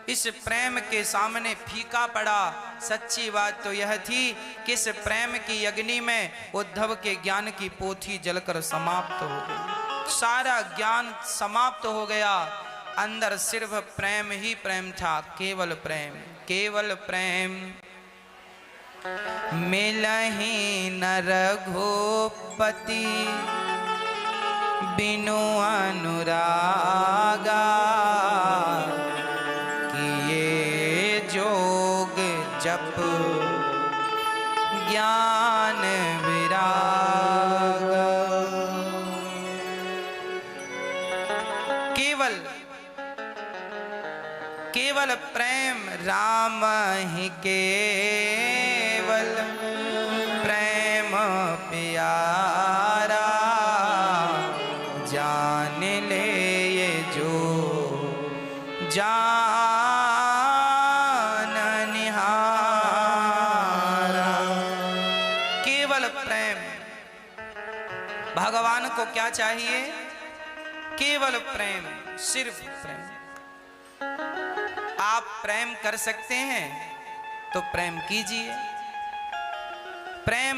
इस प्रेम के सामने फीका पड़ा। सच्ची बात तो यह थी कि इस प्रेम की अग्नि में उद्धव के ज्ञान की पोथी जलकर समाप्त हो गई। सारा ज्ञान समाप्त हो गया, अंदर सिर्फ प्रेम ही प्रेम था, केवल प्रेम, केवल प्रेम। मिलहि न रघुपति बिनु अनुरागा, किए जोग जप ज्ञान विराग। केवल केवल प्रेम राम ही केवल प्रेम प्यारा, जान ले ये जो जान निहारा। केवल प्रेम। भगवान को क्या चाहिए? केवल प्रेम, सिर्फ प्रेम। आप प्रेम कर सकते हैं तो प्रेम कीजिए। प्रेम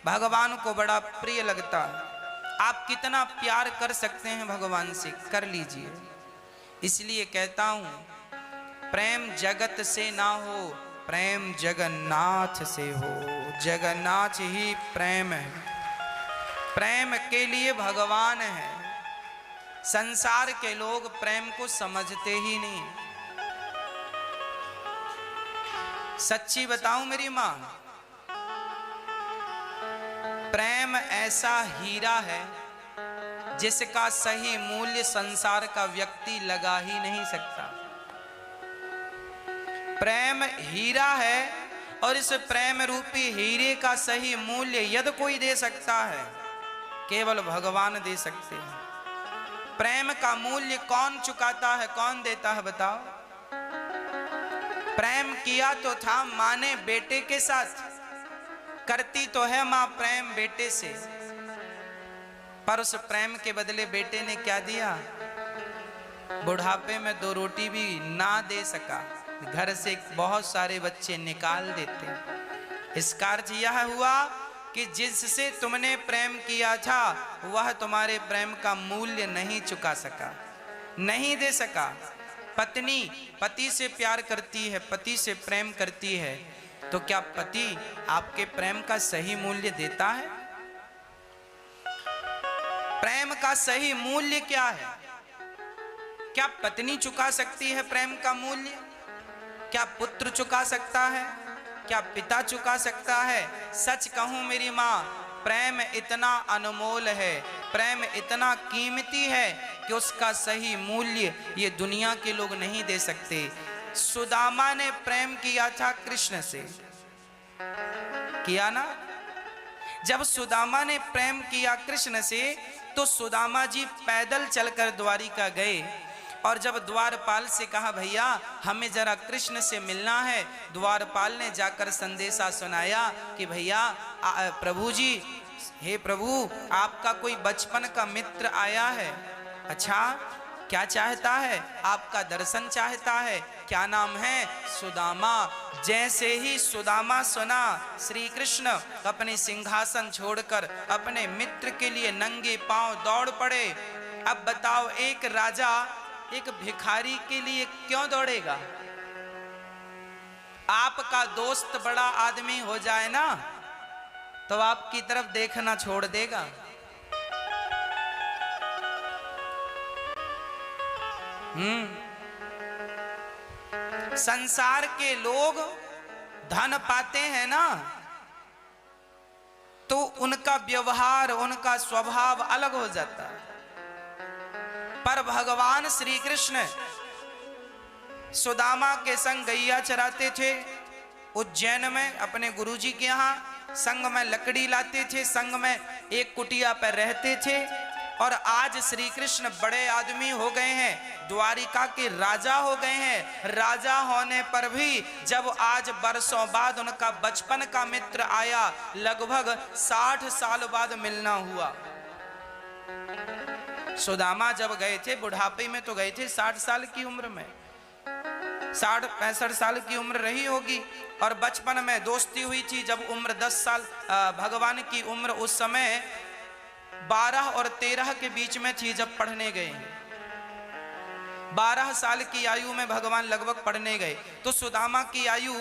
भगवान को बड़ा प्रिय लगता है। आप कितना प्यार कर सकते हैं भगवान से, कर लीजिए। इसलिए कहता हूं, प्रेम जगत से ना हो प्रेम जगन्नाथ से हो। जगन्नाथ ही प्रेम है, प्रेम के लिए भगवान है। संसार के लोग प्रेम को समझते ही नहीं। सच्ची बताऊं मेरी मां, प्रेम ऐसा हीरा है जिसका सही मूल्य संसार का व्यक्ति लगा ही नहीं सकता। प्रेम हीरा है और इस प्रेम रूपी हीरे का सही मूल्य यदि कोई दे सकता है, केवल भगवान दे सकते हैं। प्रेम का मूल्य कौन चुकाता है, कौन देता है बताओ? प्रेम किया तो था मां ने बेटे के साथ, करती तो है मां प्रेम बेटे से, पर उस प्रेम के बदले बेटे ने क्या दिया? बुढ़ापे में 2 रोटी भी ना दे सका, घर से बहुत सारे बच्चे निकाल देते। इसका अर्थ यह हुआ कि जिससे तुमने प्रेम किया था वह तुम्हारे प्रेम का मूल्य नहीं चुका सका, नहीं दे सका। पत्नी पति से प्यार करती है, पति से प्रेम करती है, तो क्या पति आपके प्रेम का सही मूल्य देता है? प्रेम का सही मूल्य क्या है? क्या पत्नी चुका सकती है प्रेम का मूल्य? क्या पुत्र चुका सकता है? क्या पिता चुका सकता है? सच कहूं मेरी मां, प्रेम इतना अनमोल है, प्रेम इतना कीमती है कि उसका सही मूल्य ये दुनिया के लोग नहीं दे सकते। सुदामा ने प्रेम किया था कृष्ण से, किया ना? जब सुदामा ने प्रेम किया कृष्ण से तो सुदामा जी पैदल चलकर द्वारिका गए और जब द्वारपाल से कहा भैया हमें जरा कृष्ण से मिलना है, द्वारपाल ने जाकर संदेशा सुनाया कि भैया प्रभु जी, हे प्रभु आपका कोई बचपन का मित्र आया है। अच्छा, क्या चाहता है? आपका दर्शन चाहता है। क्या नाम है? सुदामा। जैसे ही सुदामा सुना, श्री कृष्ण अपने सिंहासन छोड़कर अपने मित्र के लिए नंगे पांव दौड़ पड़े। अब बताओ, एक राजा एक भिखारी के लिए क्यों दौड़ेगा? आपका दोस्त बड़ा आदमी हो जाए ना तो आपकी तरफ देखना छोड़ देगा। संसार के लोग धन पाते हैं ना तो उनका व्यवहार, उनका स्वभाव अलग हो जाता है, पर भगवान श्री कृष्ण सुदामा के संग गैया चराते थे उज्जैन में अपने गुरुजी के यहाँ, संग में लकड़ी लाते थे, संग में एक कुटिया पर रहते थे। और आज श्री कृष्ण बड़े आदमी हो गए हैं, द्वारिका के राजा हो गए हैं। राजा होने पर भी जब आज बरसों बाद उनका बचपन का मित्र आया, लगभग 60 साल बाद मिलना हुआ। सुदामा जब गए थे बुढ़ापे में तो गए थे 60 साल की उम्र में, 60-65 साल की उम्र रही होगी। और बचपन में दोस्ती हुई थी जब उम्र 10 साल, भगवान की उम्र उस समय 12 और 13 के बीच में थी जब पढ़ने गए। 12 साल की आयु में भगवान लगभग पढ़ने गए, तो सुदामा की आयु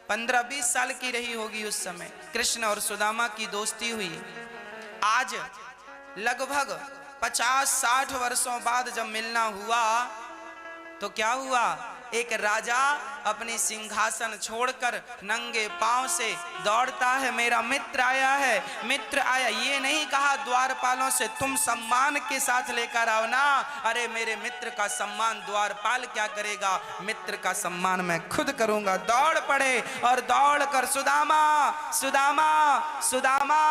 15-20 साल की रही होगी उस समय। कृष्ण और सुदामा की दोस्ती हुई। आज लगभग 50-60 वर्षों बाद जब मिलना हुआ तो क्या हुआ? एक राजा अपनी सिंहासन छोड़कर नंगे पांव से दौड़ता है, मेरा मित्र आया है, मित्र आया। ये नहीं कहा द्वारपालों से तुम सम्मान के साथ लेकर आओ ना, अरे मेरे मित्र का सम्मान द्वारपाल क्या करेगा, मित्र का सम्मान मैं खुद करूंगा। दौड़ पड़े और दौड़कर सुदामा सुदामा सुदामा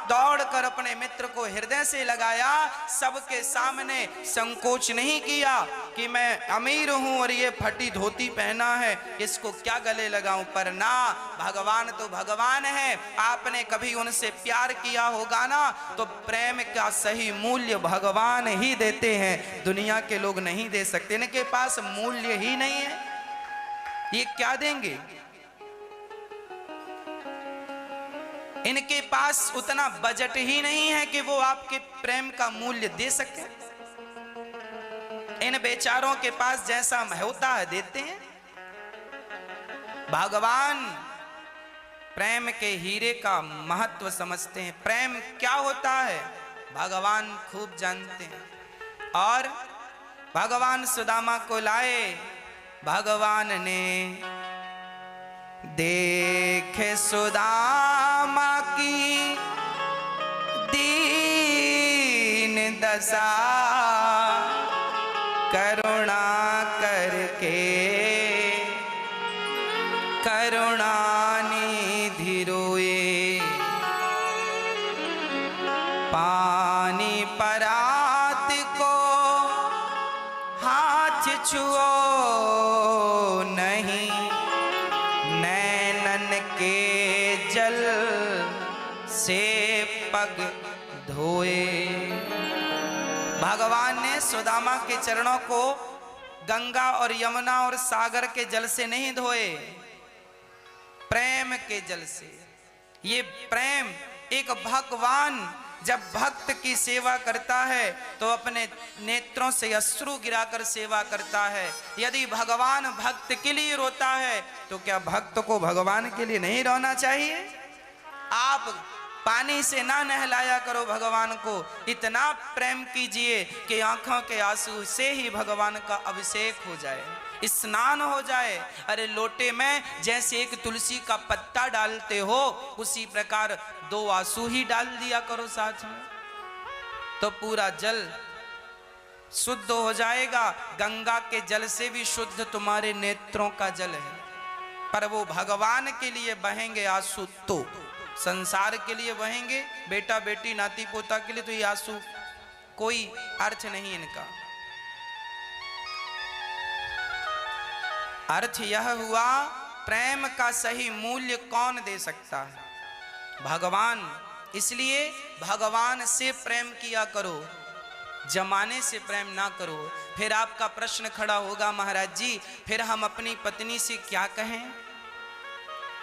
दौड़कर अपने मित्र को हृदय से लगाया। सबके सामने संकोच नहीं किया कि मैं अमीर हूं और ये फटी धोती पहना है, इसको क्या गले लगाऊं, पर ना, भगवान तो भगवान है। आपने कभी उनसे प्यार किया होगा ना तो प्रेम का सही मूल्य भगवान ही देते हैं, दुनिया के लोग नहीं दे सकते। इनके पास मूल्य ही नहीं है, ये क्या देंगे? इनके पास उतना बजट ही नहीं है कि वो आपके प्रेम का मूल्य दे सके। इन बेचारों के पास जैसा होता है देते हैं। भगवान प्रेम के हीरे का महत्व समझते हैं। प्रेम क्या होता है भगवान खूब जानते हैं। और भगवान सुदामा को लाए, भगवान ने देखे सुदामा की दीन दशा, करुणा करके करुणानिधि रोए, पानी परात को हाथ छुओ नहीं, नैनन के जल से पग धोए। भगवान ने सुदामा के चरणों को गंगा और यमुना और सागर के जल से नहीं धोए, प्रेम के जल से। ये प्रेम, एक भगवान जब भक्त की सेवा करता है तो अपने नेत्रों से अश्रु गिराकर सेवा करता है। यदि भगवान भक्त के लिए रोता है तो क्या भक्त को भगवान के लिए नहीं रोना चाहिए? आप पानी से ना नहलाया करो भगवान को, इतना प्रेम कीजिए कि आंखों के आंसू से ही भगवान का अभिषेक हो जाए, स्नान हो जाए। अरे लोटे में जैसे एक तुलसी का पत्ता डालते हो, उसी प्रकार 2 आंसू ही डाल दिया करो साथ में, तो पूरा जल शुद्ध हो जाएगा। गंगा के जल से भी शुद्ध तुम्हारे नेत्रों का जल है, पर वो भगवान के लिए बहेंगे आंसू तो संसार के लिए बहेंगे, बेटा बेटी नाती पोता के लिए तो ये आंसू कोई अर्थ नहीं इनका। अर्थ यह हुआ, प्रेम का सही मूल्य कौन दे सकता है? भगवान। इसलिए भगवान से प्रेम किया करो, जमाने से प्रेम ना करो। फिर आपका प्रश्न खड़ा होगा, महाराज जी फिर हम अपनी पत्नी से क्या कहें?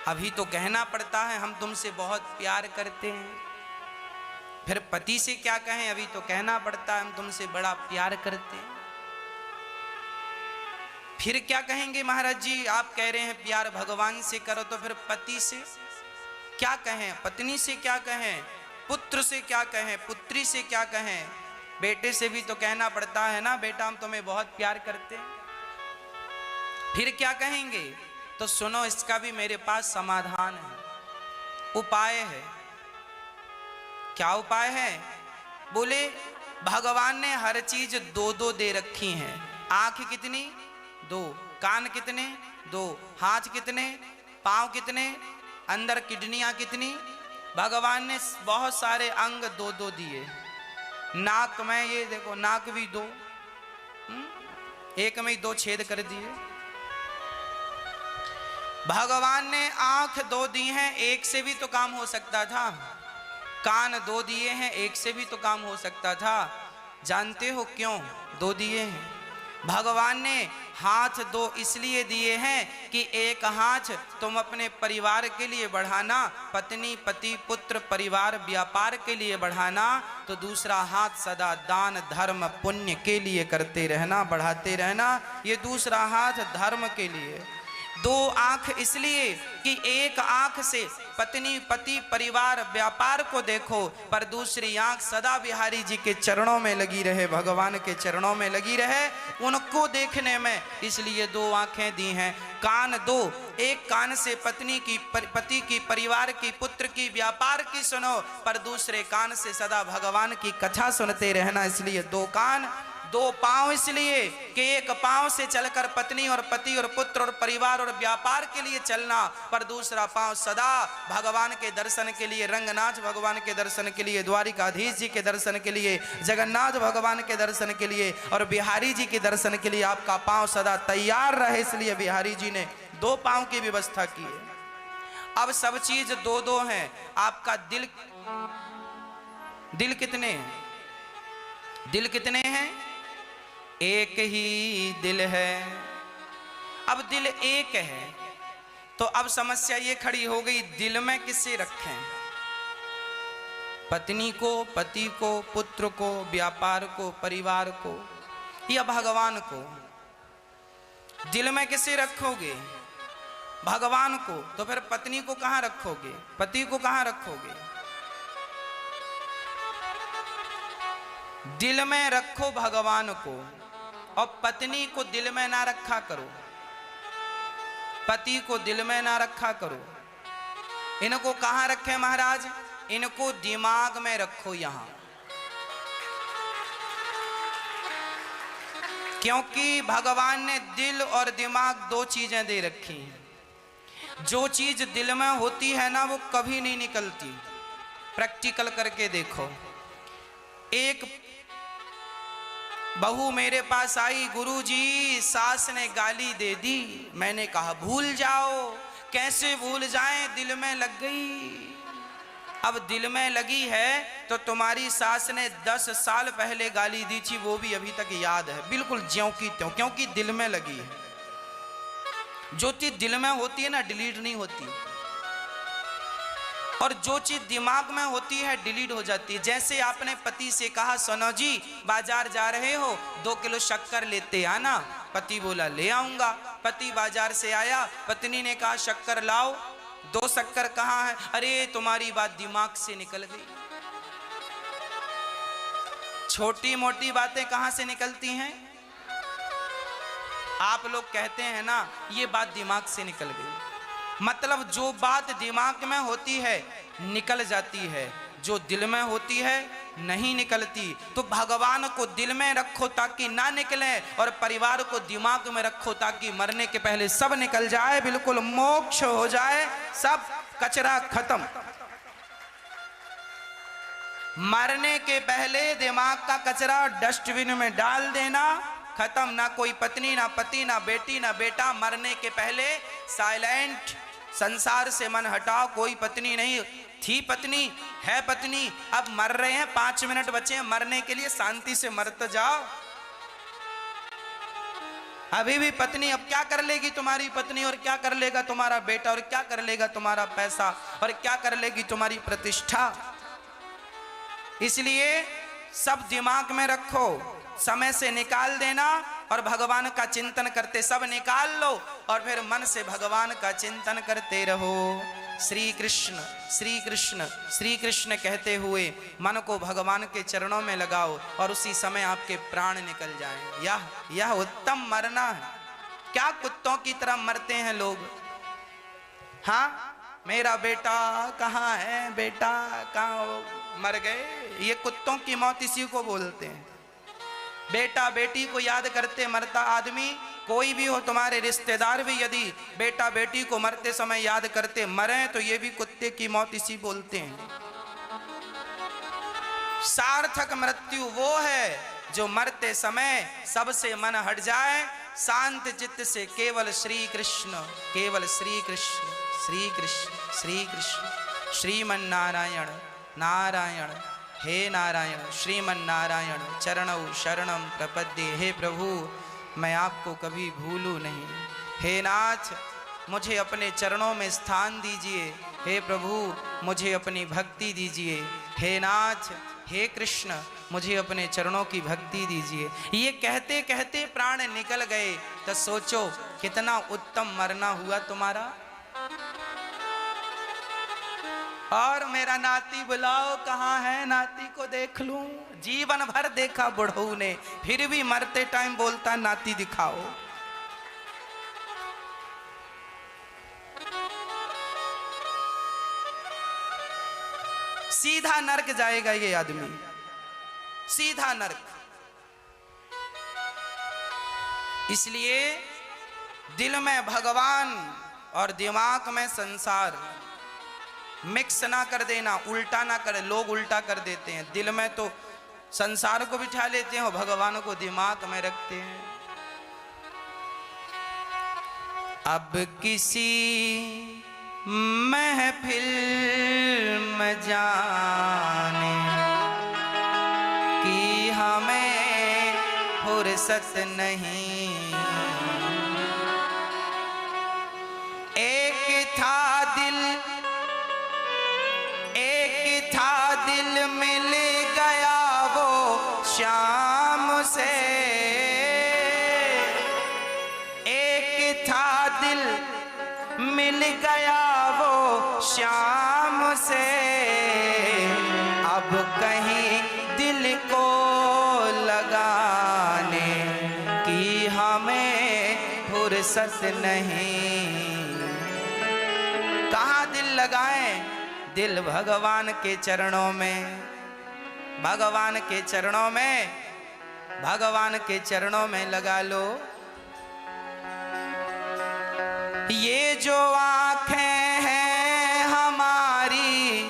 अभी तो कहना पड़ता है हम तुमसे बहुत प्यार करते हैं। फिर पति से क्या कहें? अभी तो कहना पड़ता है हम तुमसे बड़ा प्यार करते हैं। फिर क्या कहेंगे महाराज जी? आप कह रहे हैं प्यार भगवान से करो, तो फिर पति से क्या कहें, पत्नी से क्या कहें, पुत्र से क्या कहें, पुत्री से क्या कहें? बेटे से भी तो कहना पड़ता है ना, बेटा हम तुम्हें बहुत प्यार करते हैं। फिर क्या कहेंगे? तो सुनो, इसका भी मेरे पास समाधान है, उपाय है। क्या उपाय है? बोले भगवान ने हर चीज 2-2 दे रखी हैं। आंख कितनी? 2। कान कितने? 2। हाथ कितने? पांव कितने? अंदर किडनियां कितनी? भगवान ने बहुत सारे अंग 2-2 दिए। नाक में ये देखो, नाक भी 2, एक में ही 2 छेद कर दिए। भगवान ने आंख 2 दी हैं, एक से भी तो काम हो सकता था। कान 2 दिए हैं, एक से भी तो काम हो सकता था। जानते हो क्यों 2 दिए हैं? भगवान ने हाथ 2 इसलिए दिए हैं कि एक हाथ तुम अपने परिवार के लिए बढ़ाना, पत्नी पति पुत्र परिवार व्यापार के लिए बढ़ाना, तो दूसरा हाथ सदा दान धर्म पुण्य के लिए करते रहना, बढ़ाते रहना। ये दूसरा हाथ धर्म के लिए। 2 आंख इसलिए कि एक आंख से पत्नी पति परिवार व्यापार को देखो, पर दूसरी आंख सदा बिहारी जी के चरणों में लगी रहे, भगवान के चरणों में लगी रहे, उनको देखने में, इसलिए 2 आंखें दी हैं। कान 2, एक कान से पत्नी की पति की परिवार की पुत्र की व्यापार की सुनो, पर दूसरे कान से सदा भगवान की कथा सुनते रहना, इसलिए 2 कान। 2 पांव इसलिए कि एक पांव से चलकर पत्नी और पति और पुत्र और परिवार और व्यापार के लिए चलना, पर दूसरा पांव सदा भगवान के दर्शन के लिए, रंगनाथ भगवान के दर्शन के लिए, द्वारिकाधीश जी के दर्शन के लिए, जगन्नाथ भगवान के दर्शन के लिए और बिहारी जी के दर्शन के लिए आपका पांव सदा तैयार रहे, इसलिए बिहारी जी ने 2 पांव की व्यवस्था की है। अब सब चीज 2-2 हैं। आपका दिल कितने हैं? दिल कितने हैं? एक ही दिल है। अब दिल एक है तो अब समस्या ये खड़ी हो गई, दिल में किसे रखें? पत्नी को, पति को, पुत्र को, व्यापार को, परिवार को या भगवान को? दिल में किसे रखोगे? भगवान को, तो फिर पत्नी को कहां रखोगे, पति को कहां रखोगे? दिल में रखो भगवान को, और पत्नी को दिल में ना रखा करो, पति को दिल में ना रखा करो। इनको कहां रखे महाराज? इनको दिमाग में रखो यहां, क्योंकि भगवान ने दिल और दिमाग दो चीजें दे रखी हैं। जो चीज दिल में होती है ना वो कभी नहीं निकलती। प्रैक्टिकल करके देखो। एक बहू मेरे पास आई, गुरुजी सास ने गाली दे दी। मैंने कहा भूल जाओ। कैसे भूल जाएं, दिल में लग गई। अब दिल में लगी है तो तुम्हारी सास ने 10 साल पहले गाली दी थी, वो भी अभी तक याद है, बिल्कुल ज्यों की त्यों, क्योंकि दिल में लगी है। जो चीज दिल में होती है ना डिलीट नहीं होती, और जो चीज दिमाग में होती है डिलीट हो जाती है। जैसे आपने पति से कहा सोनो जी बाजार जा रहे हो, 2 किलो शक्कर लेते आना। पति बोला ले आऊंगा। पति बाजार से आया, पत्नी ने कहा शक्कर लाओ। 2 शक्कर कहाँ है? अरे तुम्हारी बात दिमाग से निकल गई। छोटी मोटी बातें कहां से निकलती हैं? आप लोग कहते हैं ना ये बात दिमाग से निकल गई। मतलब जो बात दिमाग में होती है निकल जाती है, जो दिल में होती है नहीं निकलती। तो भगवान को दिल में रखो ताकि ना निकले, और परिवार को दिमाग में रखो ताकि मरने के पहले सब निकल जाए, बिल्कुल मोक्ष हो जाए, सब कचरा खत्म। मरने के पहले दिमाग का कचरा डस्टबिन में डाल देना, खत्म। ना कोई पत्नी, ना पति, ना बेटी, ना बेटा। मरने के पहले साइलेंट, संसार से मन हटाओ। कोई पत्नी नहीं थी, पत्नी है पत्नी, अब मर रहे हैं, 5 मिनट बचे हैं मरने के लिए, शांति से मरते जाओ। अभी भी पत्नी, अब क्या कर लेगी तुम्हारी पत्नी, और क्या कर लेगा तुम्हारा बेटा, और क्या कर लेगा तुम्हारा पैसा, और क्या कर लेगी तुम्हारी प्रतिष्ठा। इसलिए सब दिमाग में रखो, समय से निकाल देना, और भगवान का चिंतन करते सब निकाल लो, और फिर मन से भगवान का चिंतन करते रहो। श्री कृष्ण श्री कृष्ण श्री कृष्ण कहते हुए मन को भगवान के चरणों में लगाओ, और उसी समय आपके प्राण निकल जाएं। यह उत्तम मरना है। क्या कुत्तों की तरह मरते हैं लोग? हाँ, मेरा बेटा कहाँ है, बेटा कहाँ, मर गए। ये कुत्तों की मौत इसी को बोलते हैं। बेटा बेटी को याद करते मरता आदमी, कोई भी हो, तुम्हारे रिश्तेदार भी यदि बेटा बेटी को मरते समय याद करते मरे, तो ये भी कुत्ते की मौत इसी बोलते हैं। सार्थक मृत्यु वो है जो मरते समय सबसे मन हट जाए, शांत चित्त से केवल श्री कृष्ण, केवल श्री कृष्ण, श्री कृष्ण, श्री कृष्ण, श्रीमन नारायण नारायण, हे नारायण, श्रीमन नारायण चरणौ शरणम प्रपद्ये। हे प्रभु मैं आपको कभी भूलूं नहीं। हे नाथ मुझे अपने चरणों में स्थान दीजिए। हे प्रभु मुझे अपनी भक्ति दीजिए। हे नाथ, हे कृष्ण मुझे अपने चरणों की भक्ति दीजिए। ये कहते कहते प्राण निकल गए। तो सोचो कितना उत्तम मरना हुआ तुम्हारा। और मेरा नाती बुलाओ, कहाँ है, नाती को देख लूं। जीवन भर देखा बुढ़ऊ ने, फिर भी मरते टाइम बोलता नाती दिखाओ। सीधा नरक जाएगा ये आदमी, सीधा नरक। इसलिए दिल में भगवान और दिमाग में संसार मिक्स ना कर देना, उल्टा ना करे। लोग उल्टा कर देते हैं, दिल में तो संसार को बिठा लेते हैं और भगवान को दिमाग में रखते हैं। अब किसी महफिल में जाने की हमें फुर्सत नहीं। एक था दिल मिल गया वो शाम से। एक था दिल मिल गया वो श्याम से, अब कहीं दिल को लगाने की हमें फुर्सत नहीं। कहाँ दिल लगाएं? दिल भगवान के चरणों में, भगवान के चरणों में, भगवान के चरणों में लगा लो। ये जो आंखें हैं हमारी,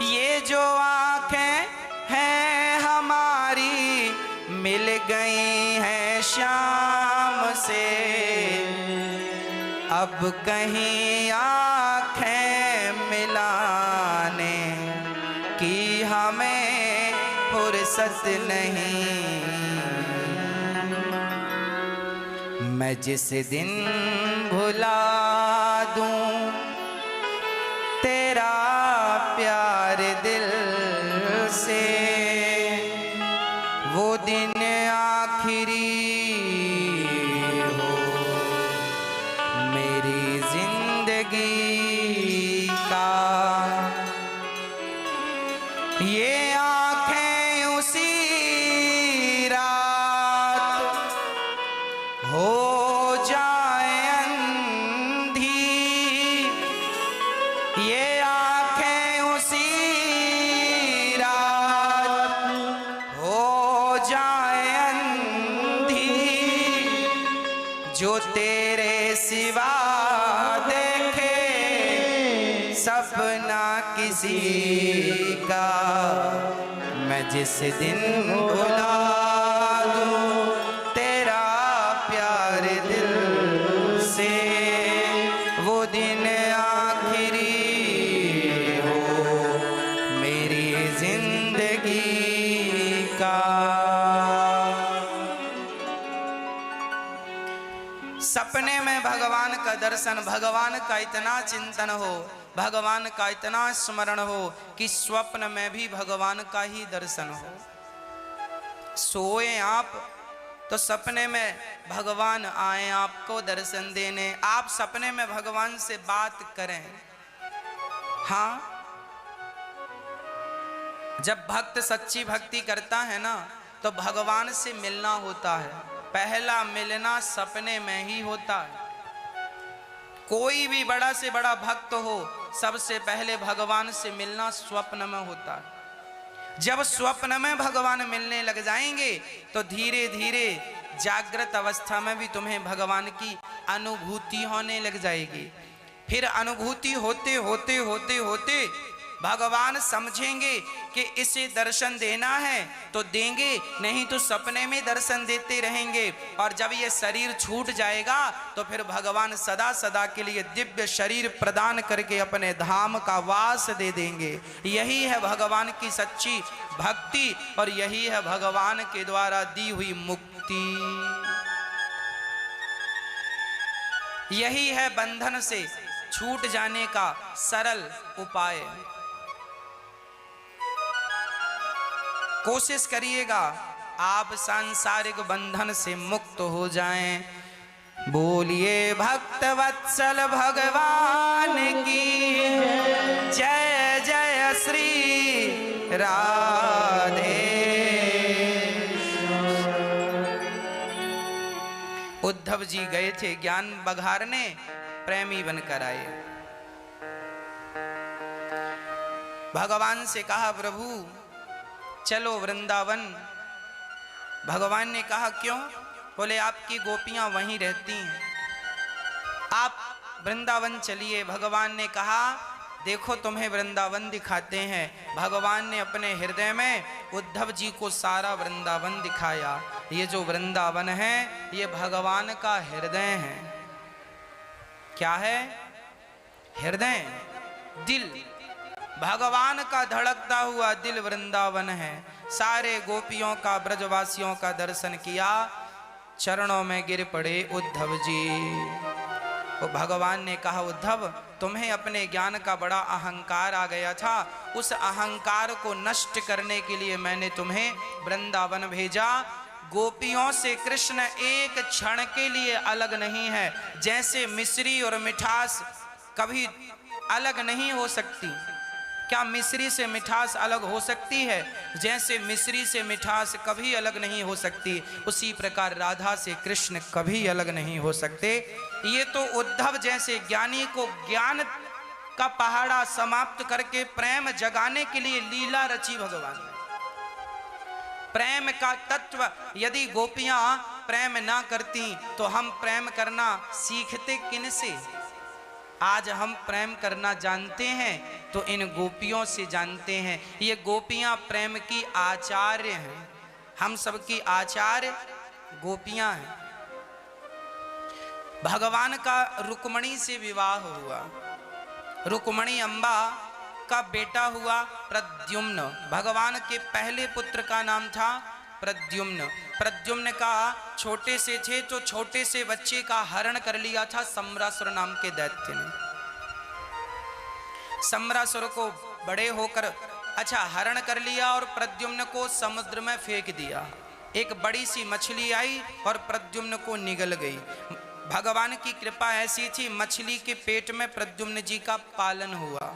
ये जो आंखें हैं हमारी, मिल गई हैं श्याम से, अब कहीं आंखें मिलाने की हमें फुर्सत नहीं। मैं जिस दिन भुला दूं तेरा प्यार दिल से, वो दिन आखिरी हो मेरी जिंदगी का। ये आंखें उसी रात हो जाए अंधी, ये आंखें उसी रात हो जाए अंधी, जो तेरे सिवा देखे सपना किसी का। मैं जिस दिन भुला दूं तेरा प्यार दिल से, वो दिन आखिरी हो मेरी जिंदगी का। सपने में भगवान का दर्शन, भगवान का इतना चिंतन हो, भगवान का इतना स्मरण हो कि स्वप्न में भी भगवान का ही दर्शन हो। सोए आप तो सपने में भगवान आए आपको दर्शन देने, आप सपने में भगवान से बात करें। हाँ, जब भक्त सच्ची भक्ति करता है ना तो भगवान से मिलना होता है। पहला मिलना सपने में ही होता है। कोई भी बड़ा से बड़ा भक्त हो, सबसे पहले भगवान से मिलना स्वप्न में होता है। जब स्वप्न में भगवान मिलने लग जाएंगे तो धीरे धीरे जागृत अवस्था में भी तुम्हें भगवान की अनुभूति होने लग जाएगी। फिर अनुभूति होते होते होते होते भगवान समझेंगे कि इसे दर्शन देना है तो देंगे, नहीं तो सपने में दर्शन देते रहेंगे। और जब ये शरीर छूट जाएगा तो फिर भगवान सदा सदा के लिए दिव्य शरीर प्रदान करके अपने धाम का वास दे देंगे। यही है भगवान की सच्ची भक्ति और यही है भगवान के द्वारा दी हुई मुक्ति। यही है बंधन से छूट जाने का सरल उपाय। कोशिश करिएगा आप सांसारिक बंधन से मुक्त हो जाएं। बोलिए भक्त वत्सल भगवान की जय जय श्री राधे। उद्धव जी गए थे ज्ञान बघारने, प्रेमी बनकर आए। भगवान से कहा प्रभु चलो वृंदावन। भगवान ने कहा क्यों? बोले आपकी गोपियां वहीं रहती हैं, आप वृंदावन चलिए। भगवान ने कहा देखो तुम्हें वृंदावन दिखाते हैं। भगवान ने अपने हृदय में उद्धव जी को सारा वृंदावन दिखाया। ये जो वृंदावन है ये भगवान का हृदय है। क्या है? हृदय, दिल। भगवान का धड़कता हुआ दिल वृंदावन है। सारे गोपियों का, ब्रजवासियों का दर्शन किया, चरणों में गिर पड़े उद्धव जी। तो भगवान ने कहा उद्धव तुम्हें अपने ज्ञान का बड़ा अहंकार आ गया था, उस अहंकार को नष्ट करने के लिए मैंने तुम्हें वृंदावन भेजा। गोपियों से कृष्ण एक क्षण के लिए अलग नहीं है। जैसे मिश्री और मिठास कभी अलग नहीं हो सकती। क्या मिश्री से मिठास अलग हो सकती है? जैसे मिश्री से मिठास कभी अलग नहीं हो सकती, उसी प्रकार राधा से कृष्ण कभी अलग नहीं हो सकते। ये तो उद्धव जैसे ज्ञानी को ज्ञान का पहाड़ा समाप्त करके प्रेम जगाने के लिए लीला रची भगवान ने। प्रेम का तत्व यदि गोपियां प्रेम ना करती तो हम प्रेम करना सीखते किन से? आज हम प्रेम करना जानते हैं तो इन गोपियों से जानते हैं। ये गोपियां प्रेम की आचार्य हैं, हम सबकी आचार्य गोपियां हैं। भगवान का रुक्मणी से विवाह हुआ। रुक्मणी अम्बा का बेटा हुआ प्रद्युम्न। भगवान के पहले पुत्र का नाम था प्रद्युम्न। प्रद्युम्न का छोटे से थे तो छोटे से बच्चे का हरण कर लिया था सम्रासुर नाम के दैत्य ने। सम्रासुर को बड़े होकर हरण कर लिया और प्रद्युम्न को समुद्र में फेंक दिया। एक बड़ी सी मछली आई और प्रद्युम्न को निगल गई। भगवान की कृपा ऐसी थी, मछली के पेट में प्रद्युम्न जी का पालन हुआ।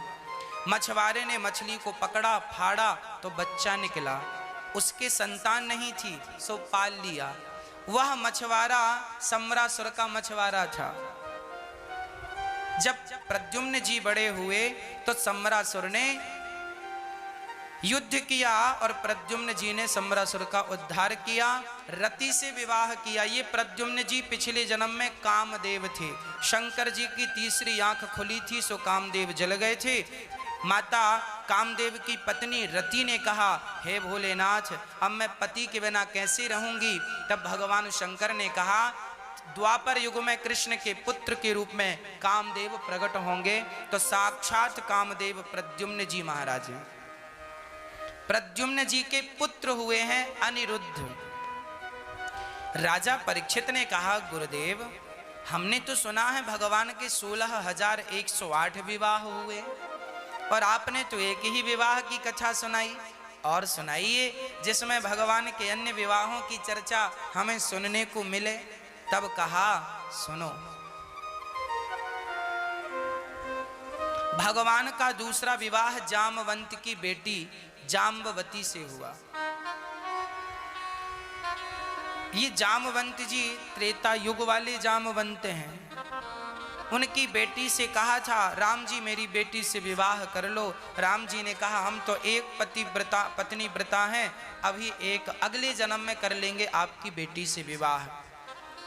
मछुआरे ने मछली को पकड़ा, फाड़ा तो बच्चा निकला। उसके संतान नहीं थी सो पाल लिया। वह मछुआरा सम्रासुर का मछुआरा था। जब प्रद्युम्न जी बड़े हुए तो सम्रासुर ने युद्ध किया और प्रद्युम्न जी ने सम्रासुर का उद्धार किया, रति से विवाह किया। ये प्रद्युम्न जी पिछले जन्म में कामदेव थे। शंकर जी की तीसरी आंख खुली थी सो कामदेव जल गए थे। माता कामदेव की पत्नी रति ने कहा, हे भोलेनाथ, अब मैं पति के बिना कैसे रहूंगी? तब भगवान शंकर ने कहा, द्वापर युग में कृष्ण के पुत्र के रूप में कामदेव प्रकट होंगे। तो साक्षात कामदेव प्रद्युम्न जी महाराज हैं। प्रद्युम्न जी के पुत्र हुए हैं अनिरुद्ध। राजा परीक्षित ने कहा, गुरुदेव, हमने तो सुना है भगवान के 16,108 विवाह हुए और आपने तो एक ही विवाह की कथा सुनाई। और सुनाइए जिसमें भगवान के अन्य विवाहों की चर्चा हमें सुनने को मिले। तब कहा, सुनो, भगवान का दूसरा विवाह जामवंत की बेटी जाम्बवती से हुआ। ये जामवंत जी त्रेता युग वाले जामवंत हैं। उनकी बेटी से कहा था, राम जी मेरी बेटी से विवाह कर लो। राम जी ने कहा, हम तो एक पत्नी व्रता हैं, अभी एक अगले जन्म में कर लेंगे आपकी बेटी से विवाह।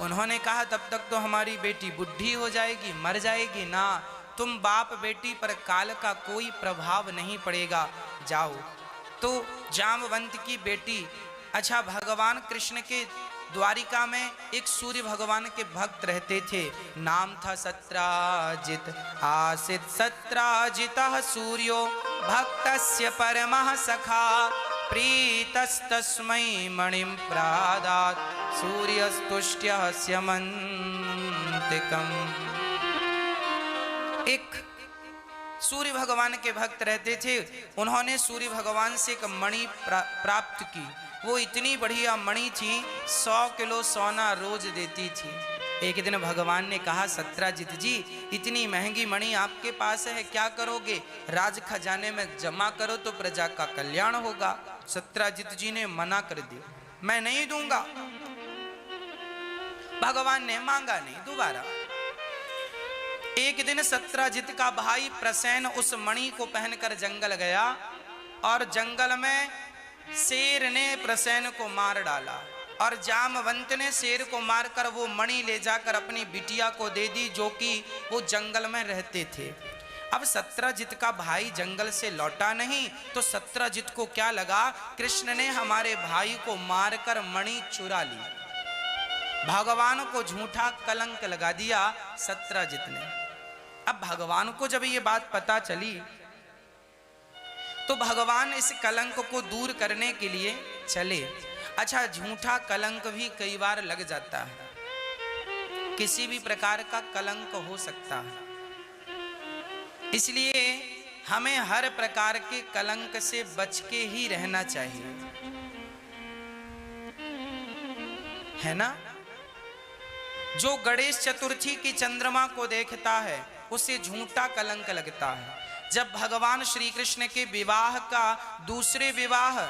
उन्होंने कहा, तब तक तो हमारी बेटी बुढ़ी हो जाएगी, मर जाएगी ना। तुम बाप बेटी पर काल का कोई प्रभाव नहीं पड़ेगा, जाओ। तो जामवंत की बेटी, भगवान कृष्ण के द्वारिका में एक सूर्य भगवान के भक्त रहते थे। नाम था सत्राजित। आसित सत्राजितः सूर्यो भक्तस्य परमः सखा प्रीतस्तस्मै मणिं प्रादात् सूर्यस्तुष्ट्यः स्यमन्तिकम्। एक सूर्य भगवान के भक्त रहते थे। उन्होंने सूर्य भगवान से एक मणि प्राप्त की। वो इतनी बढ़िया मणि थी, 100 किलो सोना रोज देती थी। एक दिन भगवान ने कहा, सत्राजित जी, इतनी महंगी मणि आपके पास है, क्या करोगे? राज खजाने में जमा करो तो प्रजा का कल्याण होगा। सत्राजित जी ने मना कर दिया, मैं नहीं दूंगा। भगवान ने मांगा नहीं दोबारा। एक दिन सत्राजित का भाई प्रसेन उस मणि को पहनकर जंगल गया और जंगल में शेर ने प्रसेन को मार डाला और जामवंत ने शेर को मारकर वो मणि ले जाकर अपनी बिटिया को दे दी, जो कि वो जंगल में रहते थे। अब सत्राजित का भाई जंगल से लौटा नहीं तो सत्राजित को क्या लगा, कृष्ण ने हमारे भाई को मारकर मणि चुरा ली। भगवान को झूठा कलंक लगा दिया सत्राजित ने। अब भगवान को जब ये बात पता चली तो भगवान इस कलंक को दूर करने के लिए चले। झूठा कलंक भी कई बार लग जाता है, किसी भी प्रकार का कलंक हो सकता है। इसलिए हमें हर प्रकार के कलंक से बच के ही रहना चाहिए। है ना। जो गणेश चतुर्थी की चंद्रमा को देखता है उसे झूठा कलंक लगता है। जब भगवान श्री कृष्ण के विवाह का दूसरे विवाह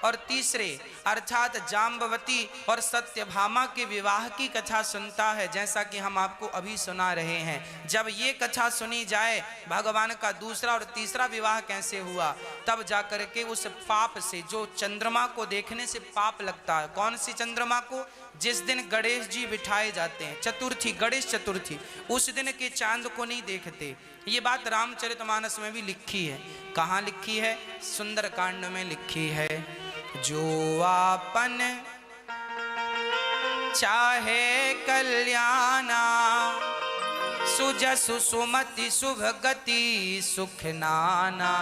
और तीसरे अर्थात जाम्बवती और सत्यभामा के विवाह की कथा सुनता है, जैसा कि हम आपको अभी सुना रहे हैं, जब ये कथा सुनी जाए भगवान का दूसरा और तीसरा विवाह कैसे हुआ, तब जाकर के उस पाप से, जो चंद्रमा को देखने से पाप लगता है, कौन सी चंद्रमा को, जिस दिन गणेश जी बिठाए जाते हैं, चतुर्थी, गणेश चतुर्थी, उस दिन के चांद को नहीं देखते। ये बात रामचरितमानस में भी लिखी है। कहाँ लिखी है? सुंदरकांड में लिखी है। जो आपन चाहे कल्याणा, सुजसु सुमति शुभ गति सुख नाना,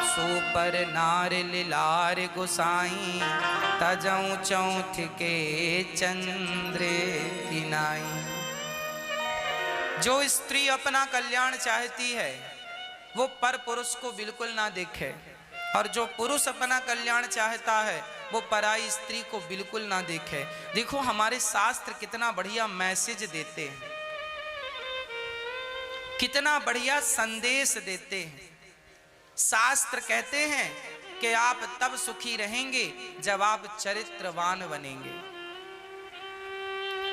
सुपर नार लिलार गोसाई, तजऊ चौथ के चंद्र किनाई। जो स्त्री अपना कल्याण चाहती है वो पर पुरुष को बिल्कुल ना देखे, और जो पुरुष अपना कल्याण चाहता है वो पराई स्त्री को बिल्कुल ना देखे। देखो हमारे शास्त्र कितना बढ़िया मैसेज देते हैं, कितना बढ़िया संदेश देते हैं। शास्त्र कहते हैं कि आप तब सुखी रहेंगे जब आप चरित्रवान बनेंगे।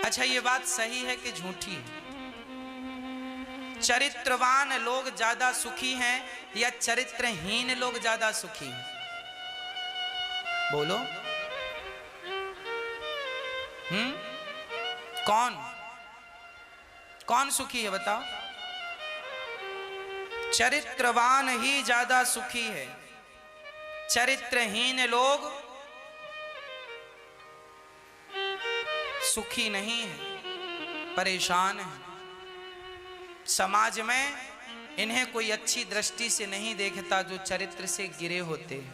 अच्छा, ये बात सही है कि झूठी है? चरित्रवान लोग ज्यादा सुखी हैं या चरित्रहीन लोग ज्यादा सुखी हैं? बोलो। कौन सुखी है बताओ? चरित्रवान ही ज्यादा सुखी है। चरित्रहीन लोग सुखी नहीं है, परेशान है। समाज में इन्हें कोई अच्छी दृष्टि से नहीं देखता जो चरित्र से गिरे होते हैं।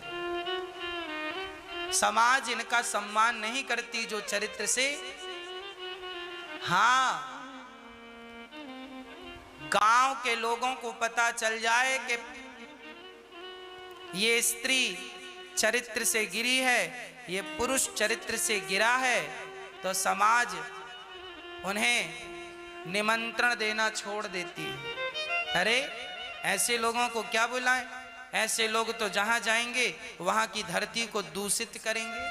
समाज इनका सम्मान नहीं करती जो चरित्र से, हाँ, गांव के लोगों को पता चल जाए कि ये स्त्री चरित्र से गिरी है, ये पुरुष चरित्र से गिरा है, तो समाज उन्हें निमंत्रण देना छोड़ देती है। अरे ऐसे लोगों को क्या बुलाएं? ऐसे लोग तो जहां जाएंगे वहां की धरती को दूषित करेंगे।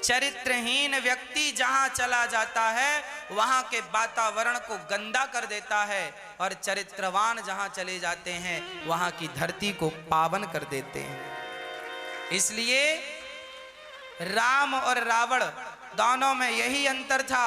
चरित्रहीन व्यक्ति जहां चला जाता है वहां के वातावरण को गंदा कर देता है, और चरित्रवान जहां चले जाते हैं वहां की धरती को पावन कर देते हैं। इसलिए राम और रावण दोनों में यही अंतर था